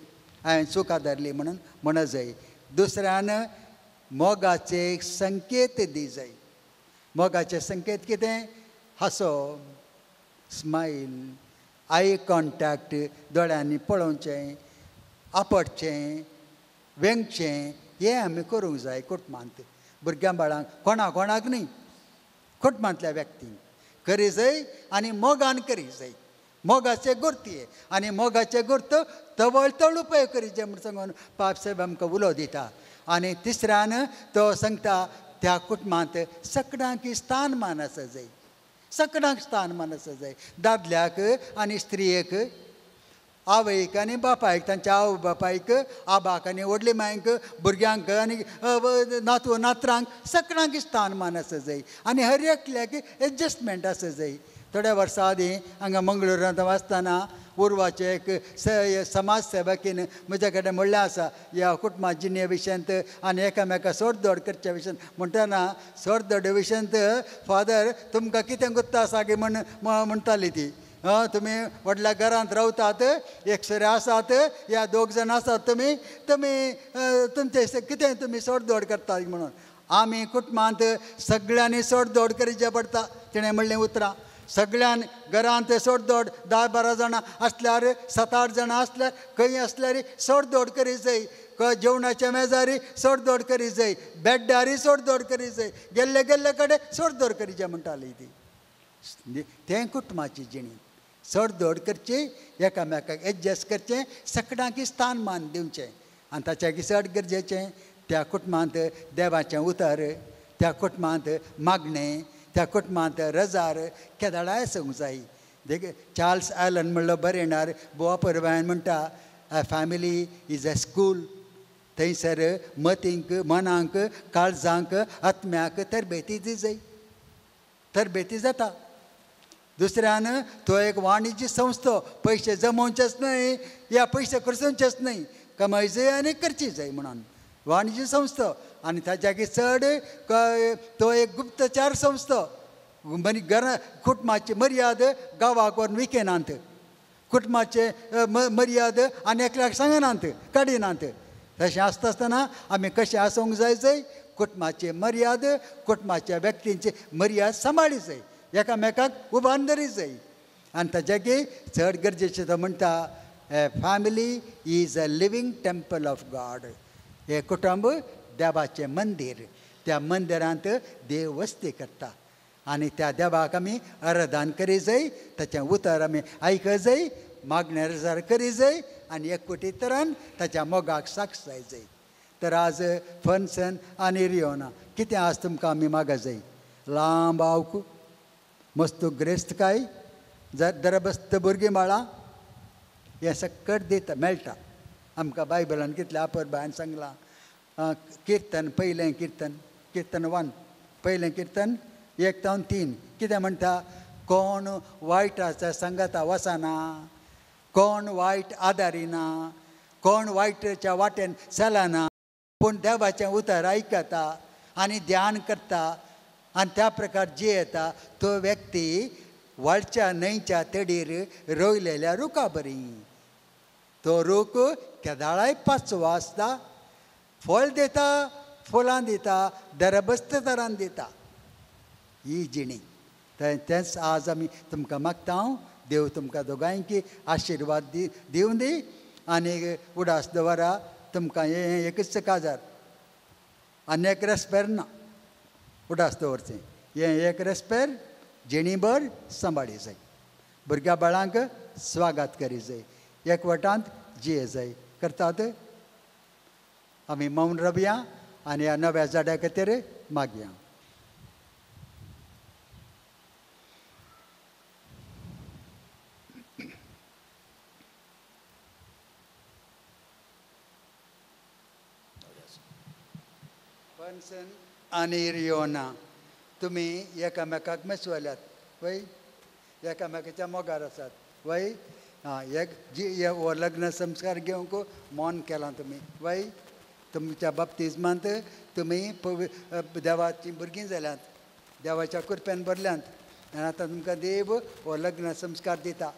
हांवें चुका धरली म्हणून म्हणत जाय. दुसऱ्यान मोगाचे संकेत दी जाय. मोगाचे संकेत कितें? हांसो, स्मायल, आय कॉन्टॅक्ट, दोळ्यांनी पळोवचें, आपटचें, वेंगचें, हें आमी करूंक जाय कुटुंबांत. भुरग्यां बाळांक कोणाक न्ही, कुटुंबांतल्या व्यक्तींक करी जाय आनी मोगान करी जाय. मोगाचे गुर्ती आनी मोगाचे गुर्त तवळ तळ उपयोग करीचे म्हूण सांगून पाप साहेब आमकां उलो दिता. आनी तिसऱ्यान तो सांगता त्या कुटुंबांत सगळ्यांक स्थानमान आसा जाय, सगळ्यांक स्थानमान आसा जाय. दादल्याक आनी स्त्रियेक, आवयक आनी बापायक, तांच्या आवय बापायक, आबाक आनी व्हडली मांयक, भुरग्यांक आनी नातू नात्रांक सगळ्यांक स्थानमान आसा जाय. आनी हर एकल्याक एडजस्टमेंट आसा जाय. थोड्या वर्सां आदीं हांगा मंगळुरांत वाचतना उर्वाचे एक समाज सेवकीन म्हजे कडेन म्हणलें आसा ह्या कुटुंबा जिणे विशयांत आनी एकामेका सोडदोड करच्या विशयांत. म्हणटना सोडदोडे विशयांत फादर तुमकां कितें गुत्ता आसा गे म्हणटाली ती. तुमी व्हडल्या घरांत रावतात, एकसरे आसात, ह्या 2 जाण आसात, तुमी तुमचे कितें तुमी सोडदोड करतात म्हणून. आमी कुटुंबांत सगळ्यांनी सोडदोड करचें पडटा. तिणें म्हणलें उतरां. सगळ्यान घरांत सोडदोड 10-12 जाणां असल्यार 7-8 जाणां असल्यार खंय असल्यार सोडदोड करी जाय. जेवणाच्या मेजारी सोडदोड करी जाय, बेड्डारी सोडदोड करी जाय, गेल्ले कडेन सोडदोड करीचें म्हणटाली ती. तें कुटुंबाची जिणी. सोडदोड करची, एकामेकाक एडजस्ट करचें, सगळ्यांक स्थानमान दिवचें. आनी ताच्या चड गरजेचें त्या कुटुंबांत देवाचें उतर, त्या कुटुंबांत मागणें, त्या कुटुंबांत रजार केदाळाय सांगूंक जाय. देख चार्ल्स ॲलन म्हणलो बरेणार बोवा परबायन म्हणटा अ फॅमिली इज अ स्कूल. थंयसर मतींक, मनांक, काळजांक, आत्म्याक तरबेती दी जाय. तरबेती जाता. दुसऱ्यान तो एक वाणिज्य संस्था, पयशे जमोवचेच न्हय, या पयशे खर्चोवचेच न्हय, कमाय जाय आनी करची जाय म्हणून वाणिज्य संस्था. आनी ताच्याकी चड तो एक गुप्तचार संस्था. घरा कुटुंबाची मर्याद गांवाक व्हरून विकेनात, कुटुंबाचे मर्याद आनी एकल्याक सांगनात, काडिनात. तशें आसता आसतना आमी कशें आसूंक जाय? कुटुंबाची मर्याद, कुटुंबाच्या व्यक्तींची मर्याद सांबाळी जाय, एकामेकाक उबारून धरी जाय. आनी ताच्याकी चड गरजेचें तो म्हणटा a family is a living temple of God. हे कुटुंब देवाचें मंदीर. त्या मंदिरांत देव वस्ती करता आनी त्या देवाक आमी आराधन करी जाय, ताचें उतर आमी आयकूंक जाय, मागणे रजार करी जाय आनी एकवटी तरान ताच्या मोगाक साक्ष जाय जाय. तर आज फंक्शन आनी रियोना कितें आज तुमकां आमी मागूंक जाय? लांब आवक, मस्त ग्रेस्तकाय, दरबस्त भुरगीं बाळां, हें सकट दिता मेळटा आमकां. बायबलान कितलें आपर बायन सांगलां. किर्तन, पयलें किर्तन 1, पयलें किर्तन 1-3 कितें म्हणटा? कोण वायटाच्या संगता वचना, कोण वायट आदारिना, कोण वायटाच्या वाटेन चलना, पूण देवाचें उतर आयकता आनी ध्यान करता आनी त्या प्रकार जियेता, तो व्यक्ती व्हडच्या न्हंयच्या तडीर रोयलेल्या रुखा बरी. तो रूख केदाळाय 5 आसता, फळ दिता, फुलां दिता, दरबस्त तरान दिता. ही जिणी तेंच आज आमी तुमकां मागता देव तुमकां दोगांयकी आशिर्वाद दिवं दी आनी उडास दवरा तुमकां हें एकच काजार आनी रेस्पेर ना उडास दवरचें हें एक रेस्पेर जिणीभर सांबाळी जाय भुरग्या बाळांक स्वागत करी जाय एकवटांत जिये जाय करतात आमी मौन रावया आनी ह्या नव्या झाडा खातीर मागया फन्सन आनी रियोना तुमी एकामेकाक मेसवल्यात वय एकामेकाच्या मोगार आसात वय एक हो लग्न संस्कार घेवंक मौन केलां तुमी वय तुमच्या बाप्तिस्मांत तुमी देवाची भुरगीं जाल्यात देवाच्या कृपेन भरल्यांत आनी आतां तुमकां देव हो लग्न संस्कार दिता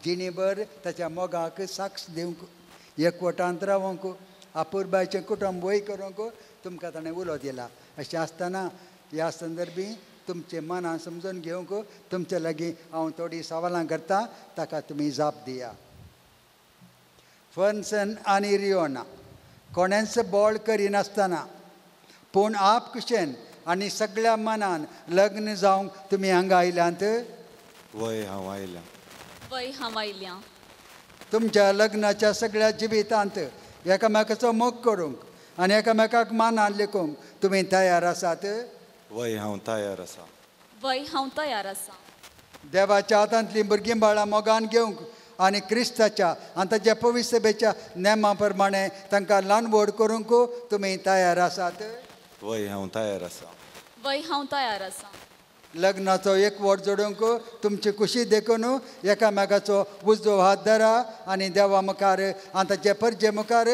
जिणेभर ताच्या मोगाक साक्ष दिवंक एकवटांत रावंक आपुरबायचें कुटुंब वय करूंक तुमकां ताणें उलो दिला अशें आसतना ह्या संदर्भी तुमचे मनान समजून घेवंक तुमचे लागीं हांव थोडीं सवालां करता ताका तुमी जाप दिया फन्सन आनी रियोना कोणेंच बोळ करिनासतना पूण आप कुशेन आनी सगळ्या मनान लग्न जावंक तुमी हांगा आयल्यांत वय हांव आयल्यां वय हांव आयल्यां तुमच्या लग्नाच्या सगळ्या जिवितांत एकामेकाचो मोग करूंक आनी एकामेकाक मानान लेखूंक तुमी तयार आसात वय हांव तयार आसा वय हांव तयार आसा देवाच्या हातांतलीं भुरगीं बाळां मोगान घेवंक आनी क्रिस्ताच्या आनी ताच्या पवित्र सभेच्या नेमा प्रमाणे तांकां ल्हान व्हड करूंक तुमी तयार आसात वय हांव तयार आसा वय हांव तयार आसा लग्नाचो एकवट जोडूंक तुमची खुशी देखून एकामेकाचो उजो हात धरा आनी देवा मुखार आनी ताचे परजे मुखार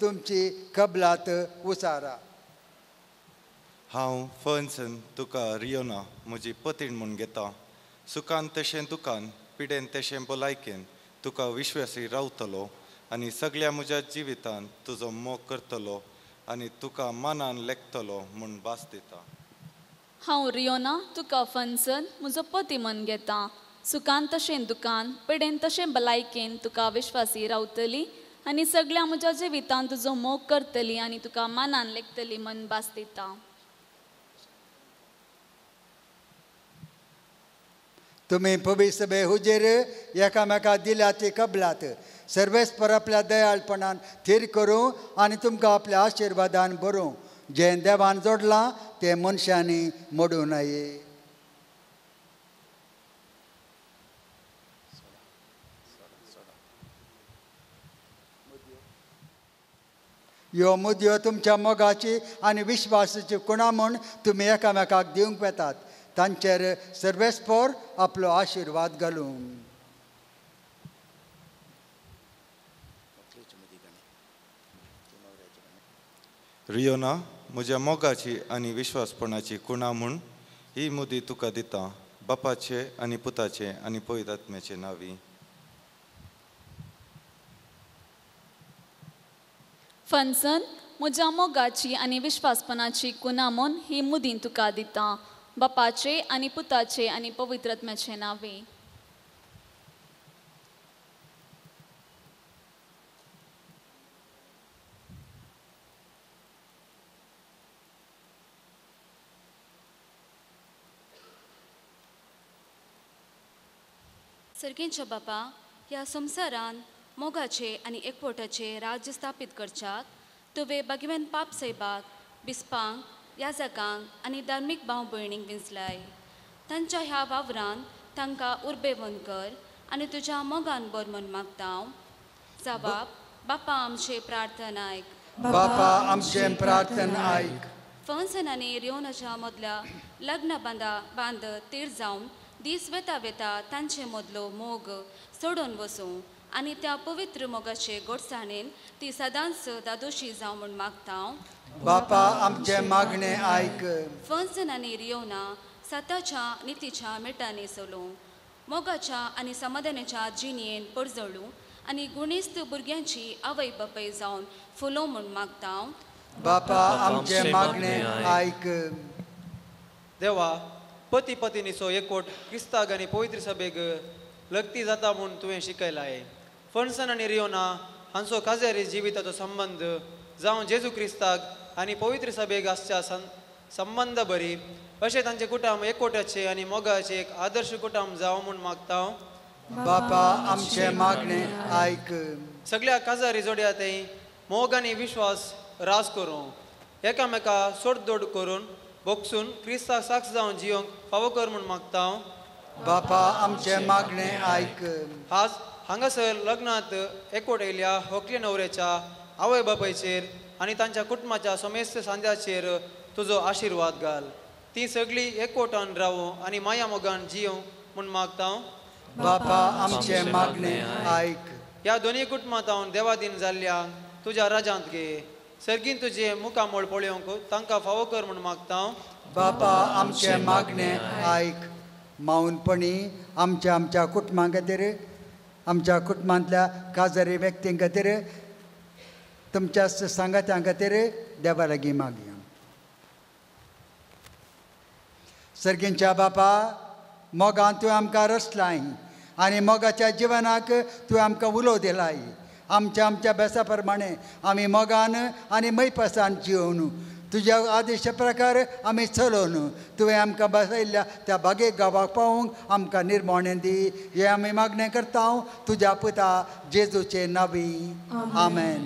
तुमची कबलात उसारा हांव फन्सन तुका रियोना म्हजी पतीण म्हूण घेता सुखान तशें दुखान पिडेन तशें भलायकेन तुका विश्वासी रावतलो आनी सगळ्या म्हज्या जिवितान तुजो मोग करतलो आनी तुका मनान लेखतलो म्हूण भास दिता हांव रियोना तुका फन्सन म्हजो पती म्हूण घेता सुखान तशें दुखान पिडेन तशें भलायकेन तुका विश्वासी रावतली आनी सगळ्या म्हज्या जिवितान तुजो मोग करतली आनी तुका मनान लेखतली म्हूण भास दिता तुमी पवित्र सभे हुजेर एकामेकाक दिल्यात कबलात सर्वेस्पर आपल्या दयाळपणान थीर करूं आनी तुमकां आपल्या आशिर्वादान भरूं जें देवान जोडलां तें मनशांनी मोडूं नये ह्यो मुदयो तुमच्या मोगाची आनी विश्वासाची खुणा म्हूण तुमी एकामेकाक दिवंक येतात तांचेर सर्वेस्पर आपलो आशिर्वाद घालूं रियोना म्हज्या मोगाची आनी विश्वासपणाची खुणा म्हूण ही मुदी तुका दिता बापाचे आनी पुताचे आनी पवित्र आत्म्याचे नांवी फन्सन म्हज्या मोगाची आनी विश्वासपणाची खुणा म्हूण ही मुदी तुका दिता बापाचे आनी पुताचे आनी पवित्र आत्म्याचे नांवे सर्गेंच्या बापा ह्या संवसारान मोगाचे आनी एकवटाचे राज्य स्थापीत करच्याक तुवें भगवेन पाप सैबाक बिस्पांक याजकांक आनी धार्मीक भाव भयणींक विंचलाय तांच्या ह्या वावरान तांकां उर्बेवन कर आनी तुज्या मोगान बर म्हूण मागता हांव जबाब बापा आमचे प्रार्थना आयक बापा आमचे प्रार्थना आयक फन्सन आनी रियोनाच्या मदल्या लग्न बांद तीर जावन दीस वेता वेता तांचे मदलो मोग सोडून वचूं आनी त्या पवित्र मोगाचे घोडसाणेन ती सदांच दादोशी जावं म्हूण मागता हांव बापा आमचे मागणे आयक फन्सन आनी रियोना सताच्या नितीच्या मिटांनी चलूं मोगाच्या आनी समाधानाच्या जिणयेन परजळूं आनी गुणेस्त भुरग्यांची आवय बापय जावन फुलो म्हूण मागता हांव बापा आमचे मागणे आयक देवा पती पत्नीचो एकवट क्रिस्ताक आनी पवित्र सभेक लगती जाता म्हूण तुवें शिकयलाय. फणसन आनी रियोना हांचो काजेरी जिविताचो संबंध जावं जेजू क्रिस्ताक आनी पवित्र सभेक आसच्या संबंध बरी अशें तांचे कुटुंब एकवटाचे आनी मोगाचे एक आदर्श कुटुंब जावं म्हूण मागता. बापा आमचे मागणे आयक. सगळ्या काजारी जोड्यातय मोग आनी विश्वास रास करूं एकामेका सोडदोड करून बोगसून क्रिस्ताक साक्ष जावन जियोंक फावो कर म्हूण मागता. बापा आमचे मागणे आयक. आज हांगासर लग्नात एकवट येयल्या होकले न्हवऱ्याच्या आवय बापायचेर आनी तांच्या कुटुंबाच्या समेस्त सांद्याचेर तुजो आशिर्वाद घाल. ती सगळी एकवटान रावूं आनी माया मोगान जियों म्हूण मागता. बापा आमचे मागणे आयक. ह्या दोनी कुटुंबांत देवादीन जाल्ल्या तुज्या राजांत घे. सर्गीन तुजे मुखामोळ पळोवंक तांकां फावो कर म्हूण मागता. बापा आमचे मागणे आयक. माऊनपणी आमच्या कुटुंबां खातीर आमच्या कुटुंबांतल्या काजारी व्यक्तीं खातीर तुमच्या सांगात्यां खातीर देवा लागीं मागया. सर्गींच्या बापा मोगान तुवें आमकां रचलाय आनी मोगाच्या जिवनाक तुवें आमकां उलो दिलाय. आमच्या बेसा प्रमाणे आमी मोगान आनी मैपासान जिवन तुज्या आदेशा प्रकार आमी चलोवन तुवें आमकां बसयल्ल्या त्या बागेक गांवाक पावूंक आमकां निर्मोणें दी. हें आमी मागणें करता तुज्या पुता जेजूचे नांवी. आमेन.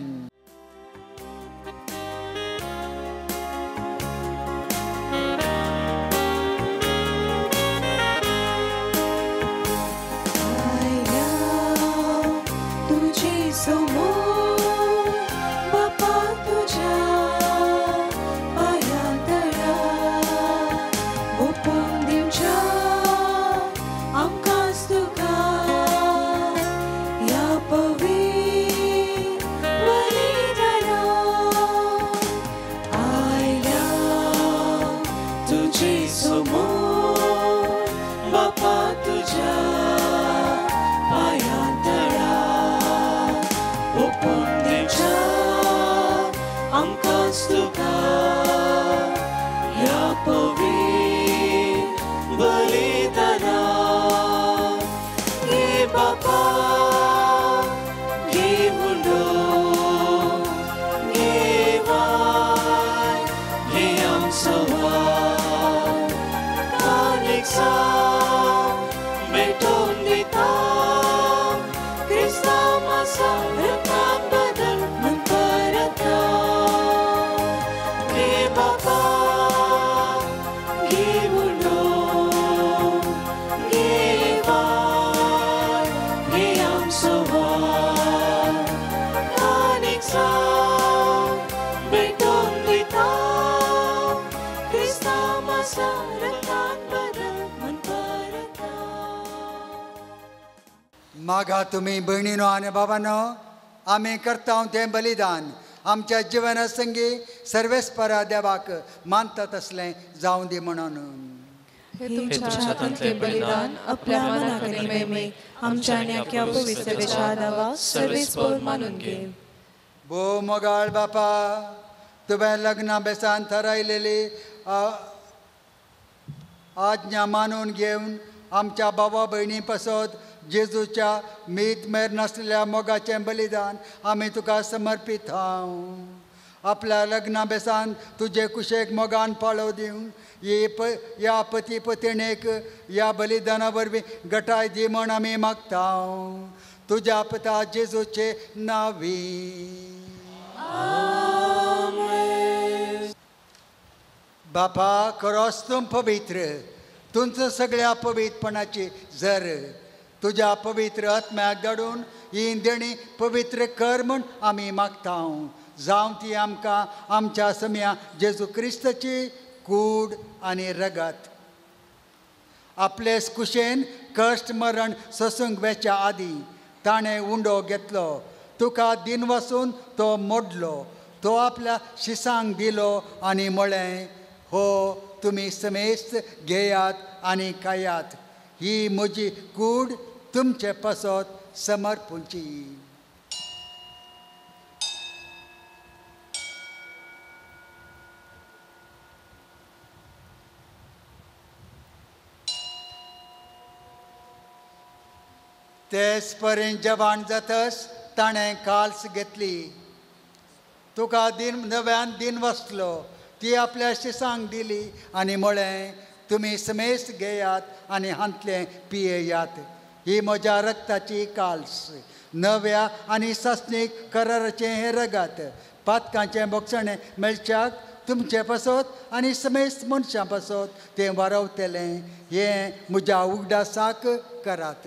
मागा तुम्ही भयणीनो आनी बाबानो आमी करता तें बलिदान आमच्या जिवना संगी सर्वेस्परा देवाक मानता तसलें जावं दी म्हणून. हे तुमच्या हातांतले बलिदान आपल्या मनाक आनी मेमेक आमच्या नेक्या पवित्र आदावा सर्वेस्पर मानून घे. भो मोगाळ बापा तुवें लग्ना बेसान थारायलेली आज्ञा मानून घेवन आमच्या बाबा भयणी पासत जेजूच्या मीत मेर नासलेल्या मोगाचें बलिदान आमी तुका समर्पीत हांव. आपल्या लग्ना बेसान तुजे कुशेक मोगान पाळो दिवंक ह्या पती पत्नीक ह्या बलिदाना वरवीं गटाय दी म्हूण आमी मागता तुज्या पुता जेजूचे नांवी. बापा करोस तूं पवित्र तुमचो सगळ्या पवित्रपणाची झर तुज्या पवित्र आत्म्याक धाडून ही देणी पवित्र कर म्हूण आमी मागता. जावं ती आमकां आमच्या सम्या जेजू क्रिस्ताची कूड आनी रगत. आपलेच कुशेन कश्ट मरण सोसूंक वेच्या आदीं ताणें उंडो घेतलो. तुका दिन वसून तो मोडलो. तो आपल्या शिसांक दिलो आनी म्हळें हो तुमी समेस्त घेयात आनी खायात. ही म्हजी कूड तुमचे पासत समर्पूंची. तेच पर्यंत जवान जातस ताणें काल्स घेतली. तुका नव्यान दिन वसलो. ती आपल्या शिसांक दिली आनी म्हळें, तुमी समेस्त घेयात आनी हांतलें पियेयात. ही म्हज्या रक्ताची काल्स, नव्या आनी सस्नीक कराराचें हें रगत. पातकांचें बोगसणें मेळच्याक तुमचे पासत आनी समेस्त मनशां पासत तें वारवतलें. हें म्हज्या उगडासाक करात.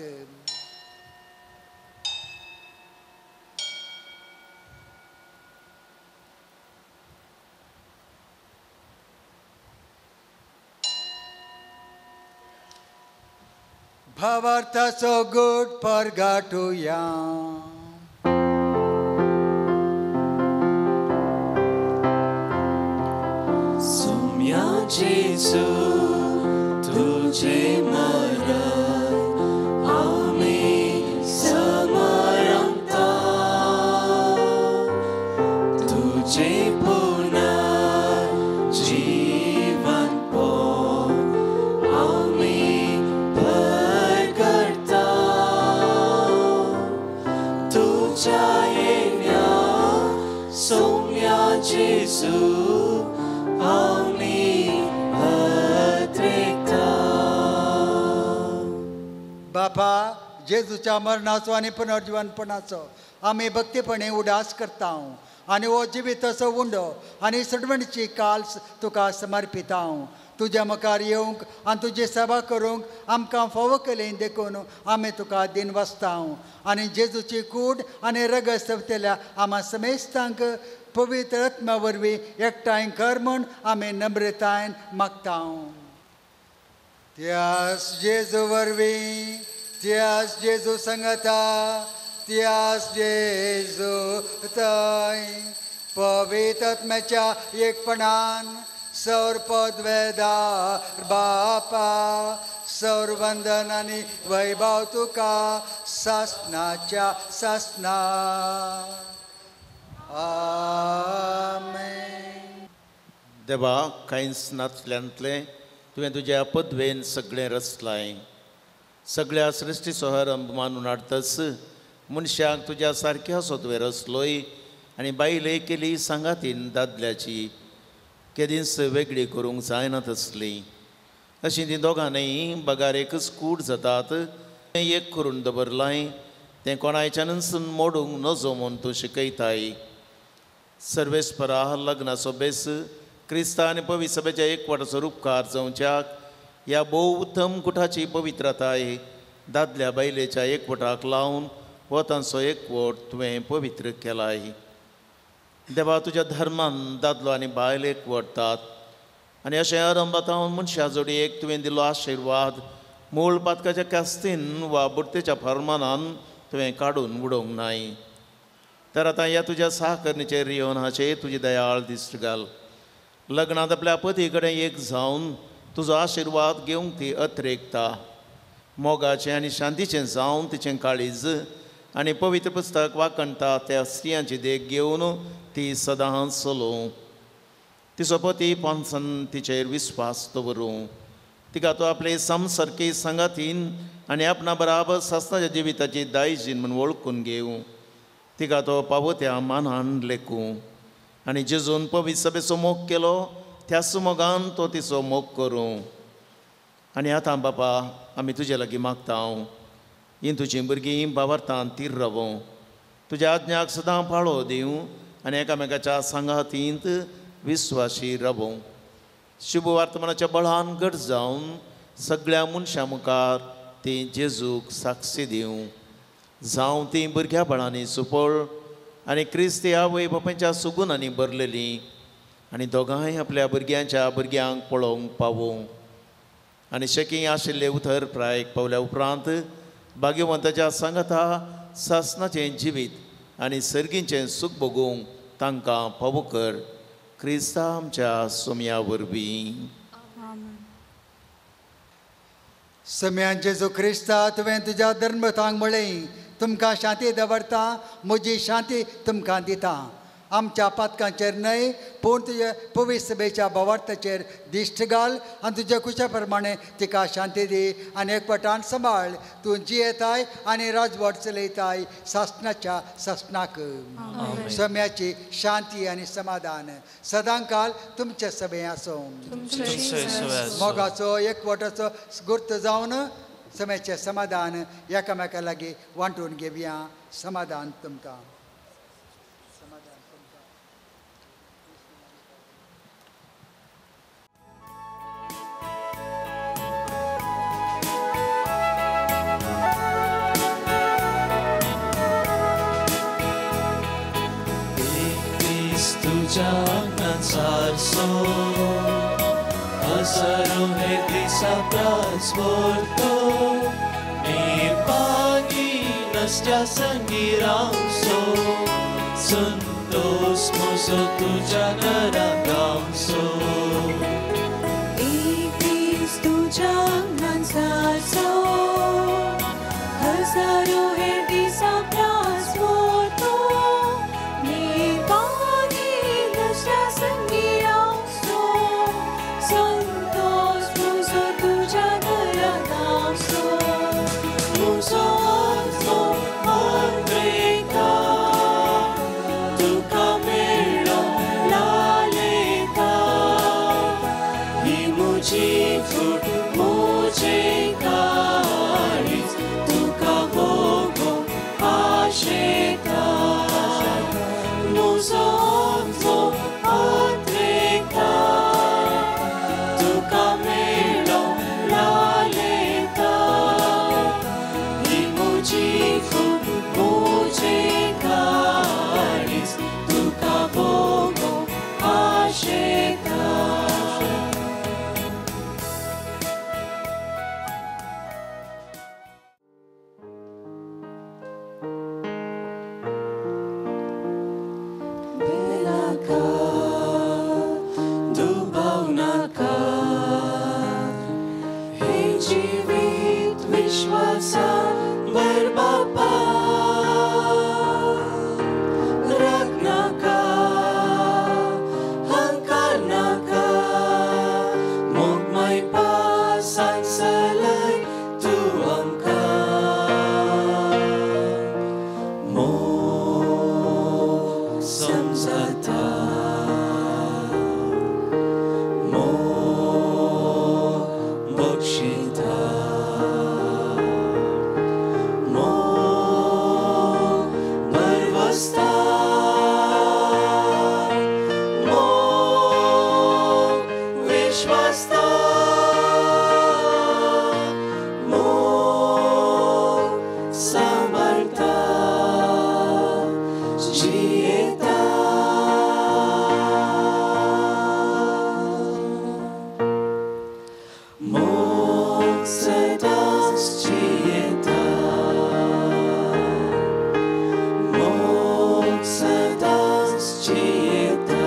भावार्थाचो घोट परगाटुया. सोम्या जेजू तुझे मरण आमी समरंता. तुझे पुनर्जीवन पोर आमी परगडता. तुझ्या येण्या सोम्या जेजू बापा, जेजूच्या मरणाचो आनी पुनर्जीवनपणाचो आमी भक्तीपणे उडास करता आनी हो जिविताचो उंडो आनी सडवणीची काल्स तुका समर्पिता. तुज्या मुखार येवंक आनी तुजी सेवा करूंक आमकां फावो केलें देखून आमी तुका दिन वसता. आनी जेजूची कूड आनी रगत सेवतल्या आम्हा समेस्तांक पवित्र आत्म्या वरवीं एकठांय कर म्हूण आमी नम्रतायेन मागता. त्यास जेजू वरवीं, त्यास जेजू संगता, त्यास जेजू थंय पवित्र आत्म्याच्या एकपणान सौरपद वेदार बापा सौरवंदन आनी वैभव तुका सासनाच्या सासना. आमेन. देवा, कांयच नातल्यांतलें तुवें तुज्या पदवेन सगळें रचलाय. सगळ्या सृश्टीचो आरंभ मानून हाडटस मनशाक तुज्या सारक्याचो तुवें रचलोय आनी बायले केली सांगातीन दादल्याची केदींच वेगळी करूंक जायना तसली. अशीं तीं दोगांनय बगार एकच कूड जातात. एक करून दवरलाय तें कोणाच्यानच मोडूंक नजो म्हूण तूं शिकयताय. सर्वेस्परा लग्नाचो बेस क्रिस्ता आनी पवित्र सभेच्या एकवटाचो उपकार जावच्याक ह्या भोव उत्तम कुठाची पवित्रताय दादल्या बायलेच्या एकवटाक लावन हो तांचो एकवट तुवें पवित्र केलाय. देवा, तुज्या धर्मान दादलो आनी बायल एकवटतात आनी अशें आरंभातावन मनशा जोडयेक तुवें दिलो आशिर्वाद मूळ पातकाच्या कास्तीन वा बुडतेच्या फर्मानान तुवें काडून उडोवंक नाय. तर आतां ह्या तुज्या सहकर्णीचेर येवन हाचेर तुजी दयाळ दिश्ट घाल. लग्नांत आपल्या पती कडेन एक जावन तुजो आशिर्वाद घेवंक ती अत्रेकता. मोगाचें आनी शांतीचें जावन तिचें काळीज आनी पवित्र पुस्तक वाकणटा त्या स्त्रियांची देख घेवन ती सदांच चलोवं. तिचो पती पोंदसान तिचेर विस्वास दवरूं. तिका तो आपले समसारके सांगातीन आनी आपणा बराबर सासणाच्या जिविताची दायजीन म्हूण वळखून घेवं. तिका तो पावत्या मानान लेखूं आनी जेजून पवित्र सभेचो मोग केलो त्याच मोगान तो तिचो मोग करूं. आनी आतां बापा, आमी तुजे लागीं मागता ही तुजीं भुरगीं भावार्थान तीर रावूं. तुज्या आज्ञाक सदां पाळो दिवं आनी एकामेकाच्या सांगातींत विस्वासी रावूं. शुभ वर्तमानाच्या बळान घट जावन सगळ्या मनशां मुखार ती जेजूक साक्षी दिवं. जावं ती भुरग्या बळांनी सुपळ आनी क्रिस्त ह्या वय बापायच्या सुगुणांनी भरलेलीं आनी दोगांय आपल्या भुरग्यांक पळोवंक पावूं. आनी शकी आशिल्ले उतर प्रायक पावल्या उपरांत भाग्यवंताच्या सांगता सासणाचें जिवीत आनी सर्गींचें सूख भोगूंक तांकां फावो कर. क्रिस्ता आमच्या सोम्या वरवीं. सोम्या जेजू क्रिस्ता, तुवें तुज्या धर्मतांक म्हळें तुमकां शांती दवरता, म्हजी शांती तुमकां दिता. आमच्या पातकांचेर न्हय पूण तुज्या पवित्र सभेच्या भवार्थाचेर दिश्ट घाल आनी तुज्या कुशा प्रमाणे तिका शांती दी आनी एकवटान सांबाळ. तूं जियेताय आनी राजवट चलयताय सासणाच्या सासणाक. सोम्याची शांती आनी समाधान सदांकाल तुमच्या सभे आसूं. मोगाचो एकवटाचो गुर्त जावन सोम्याचें समाधान एकामेका लागीं वांटून घेवया. समाधान तुमकां. Jangan sarso Asaro hedisa transporto Ni pagi nastia sangirangso Santos moso tu janarangangso Iblis tu jangan sarso Asaro hedisa transporto Ni pagi nastia sangirangso Santos moso tu janarangangso Muso alzo Andreka Tu camelo laleta Imuji fut muji karis Tu kagogo asheta Muso alzo Andreka Tu camelo laleta Imuji fut muji karis Tu kagogo asheta Belaka Dubaw naka Hey jivit Vishwasa Barbapa Ragnaka Hangkarnaka Mogmay pasan salay tuangka Mo samsata Mo bokshita Mo barvasta Mo vishwasta Mo samarta Jieta Mok sedas jieta Mok sedas jieta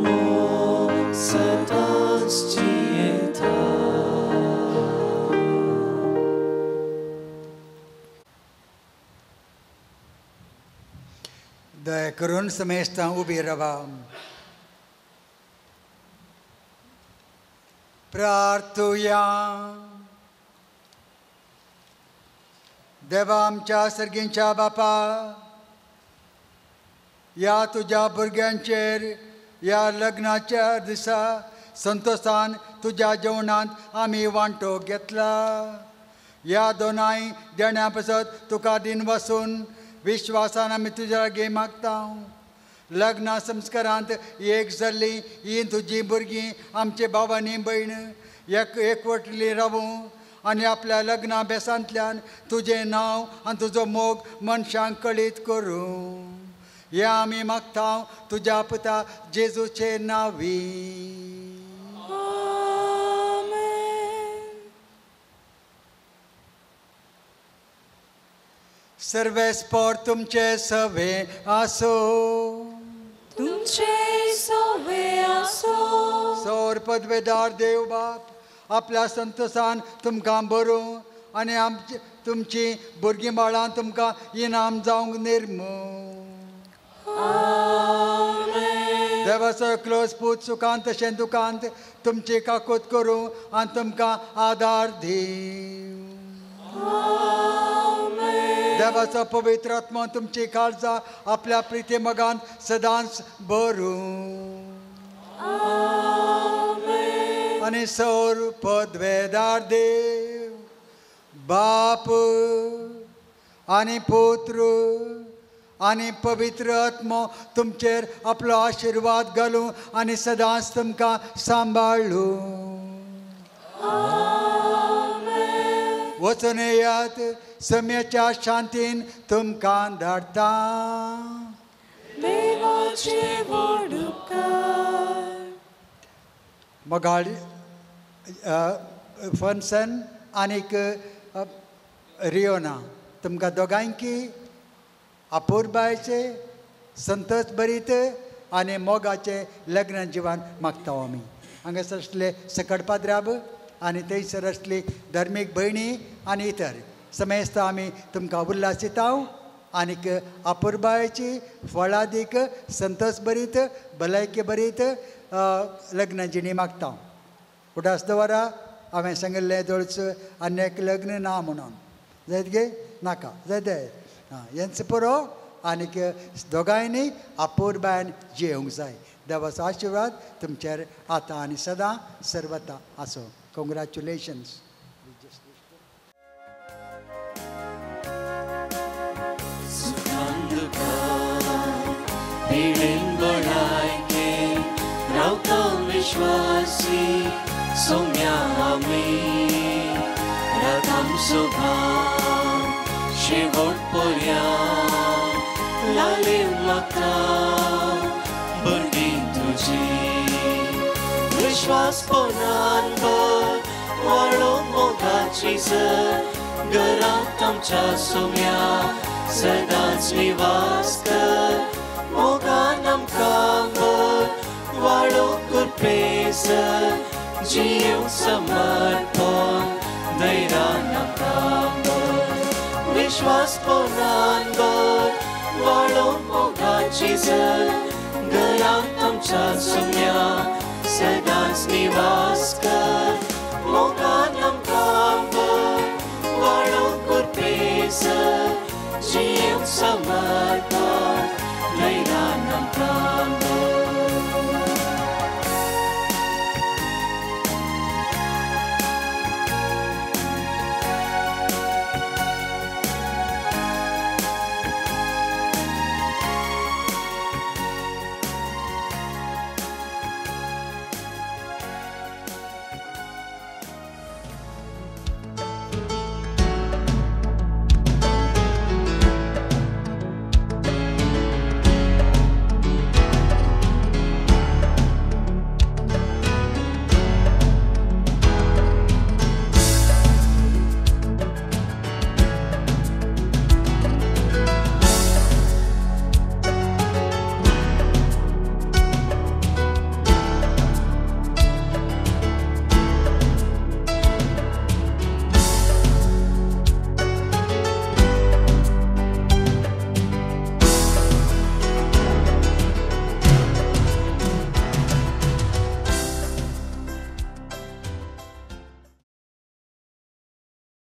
Mok sedas jieta दया करून समेस्तां उबी रावा. प्रार्थुया. देवा आमच्या सर्गींच्या बापा या तुझ्या भुरग्यांचेर या लग्नाच्या दिसा संतोषान तुझ्या जेवणांत आमी वांटो घेतला. या दोनाय देण्या पासत तुका दिन वसून विश्वासान आमी तुज्या लागीं मागता. लग्ना संस्कारांत एक जाल्ली ही तुजी भुरगीं आमचे भाव आनी भयण एकवटली रावूं आनी आपल्या लग्ना बेसांतल्यान तुजें नांव आनी तुजो मोग मनशांक कळीत करूं. हें आमी मागता तुज्या पुता जेजूचे नांवी. सर्वेस्पर तुमचे सवे आसो. तुमचे सवे आसो. सौर पदवेदार देव बाप आपल्या संतोषान तुमकां भरूं आनी आमची तुमची भुरगीं बाळां तुमकां इनाम जावंक निर्मू. देवाचो क्लोज पूत सुखांत तशें दुखांत तुमची काकूत करूं आनी तुमकां आदार दिवं. देवाचो पवित्र आत्मा तुमची काळजां आपल्या प्रिती मोगांत सदांच भरूं. आनी सौर पदवेदार देव बाप आनी पुत्र आनी पवित्र आत्मो तुमचेर आपलो आशिर्वाद घालूं आनी सदांच तुमकां सांबाळूं. वचून येयात सम्याच्या शांतीन तुमकां धाडटा. मोगाळ फन्सन आनीक रियोना तुमकां दोगांयकी अपूर्बायचे संतोष भरीत आनी मोगाचे लग्न जिवन मागता आमी. हांगासर आसले सकट पाद्राब आनी थंयसर आसली धर्मीक भयणी आनी इतर समेस्त आमी तुमकां उल्हासितांव आनीक अपूर्बायेची फळादीक संतोष भरीत भलायकी भरीत लग्न जिणी मागता. उडास दवरा हांवें सांगिल्लें दोळच आनी लग्न ना म्हणून जायत गे नाका जायते हेंच पुरो आनीक दोगांयनी अपूर्बायन जियोंक जाय. देवाचो आशिर्वाद तुमचेर आतां आनी सदां सर्वता आसूं. कॉंग्रॅच्युलेशन्स. विश्वासी सौम्या आमी रथम सुभा शेवट पर्या लाली माता भुरगीं तुजी विश्वास पोनान भर वाळो मोगाची जर घरांत आमच्या सौम्या सदांच निवास कर. मोगान आमकां भर वाळो कुरपेस जीव समर्पण धैर्यान आमकां भर. विश्वास पोनान भर वाळो मोगाची जर घरांत आमच्या सौम्या सदांच निवास कर.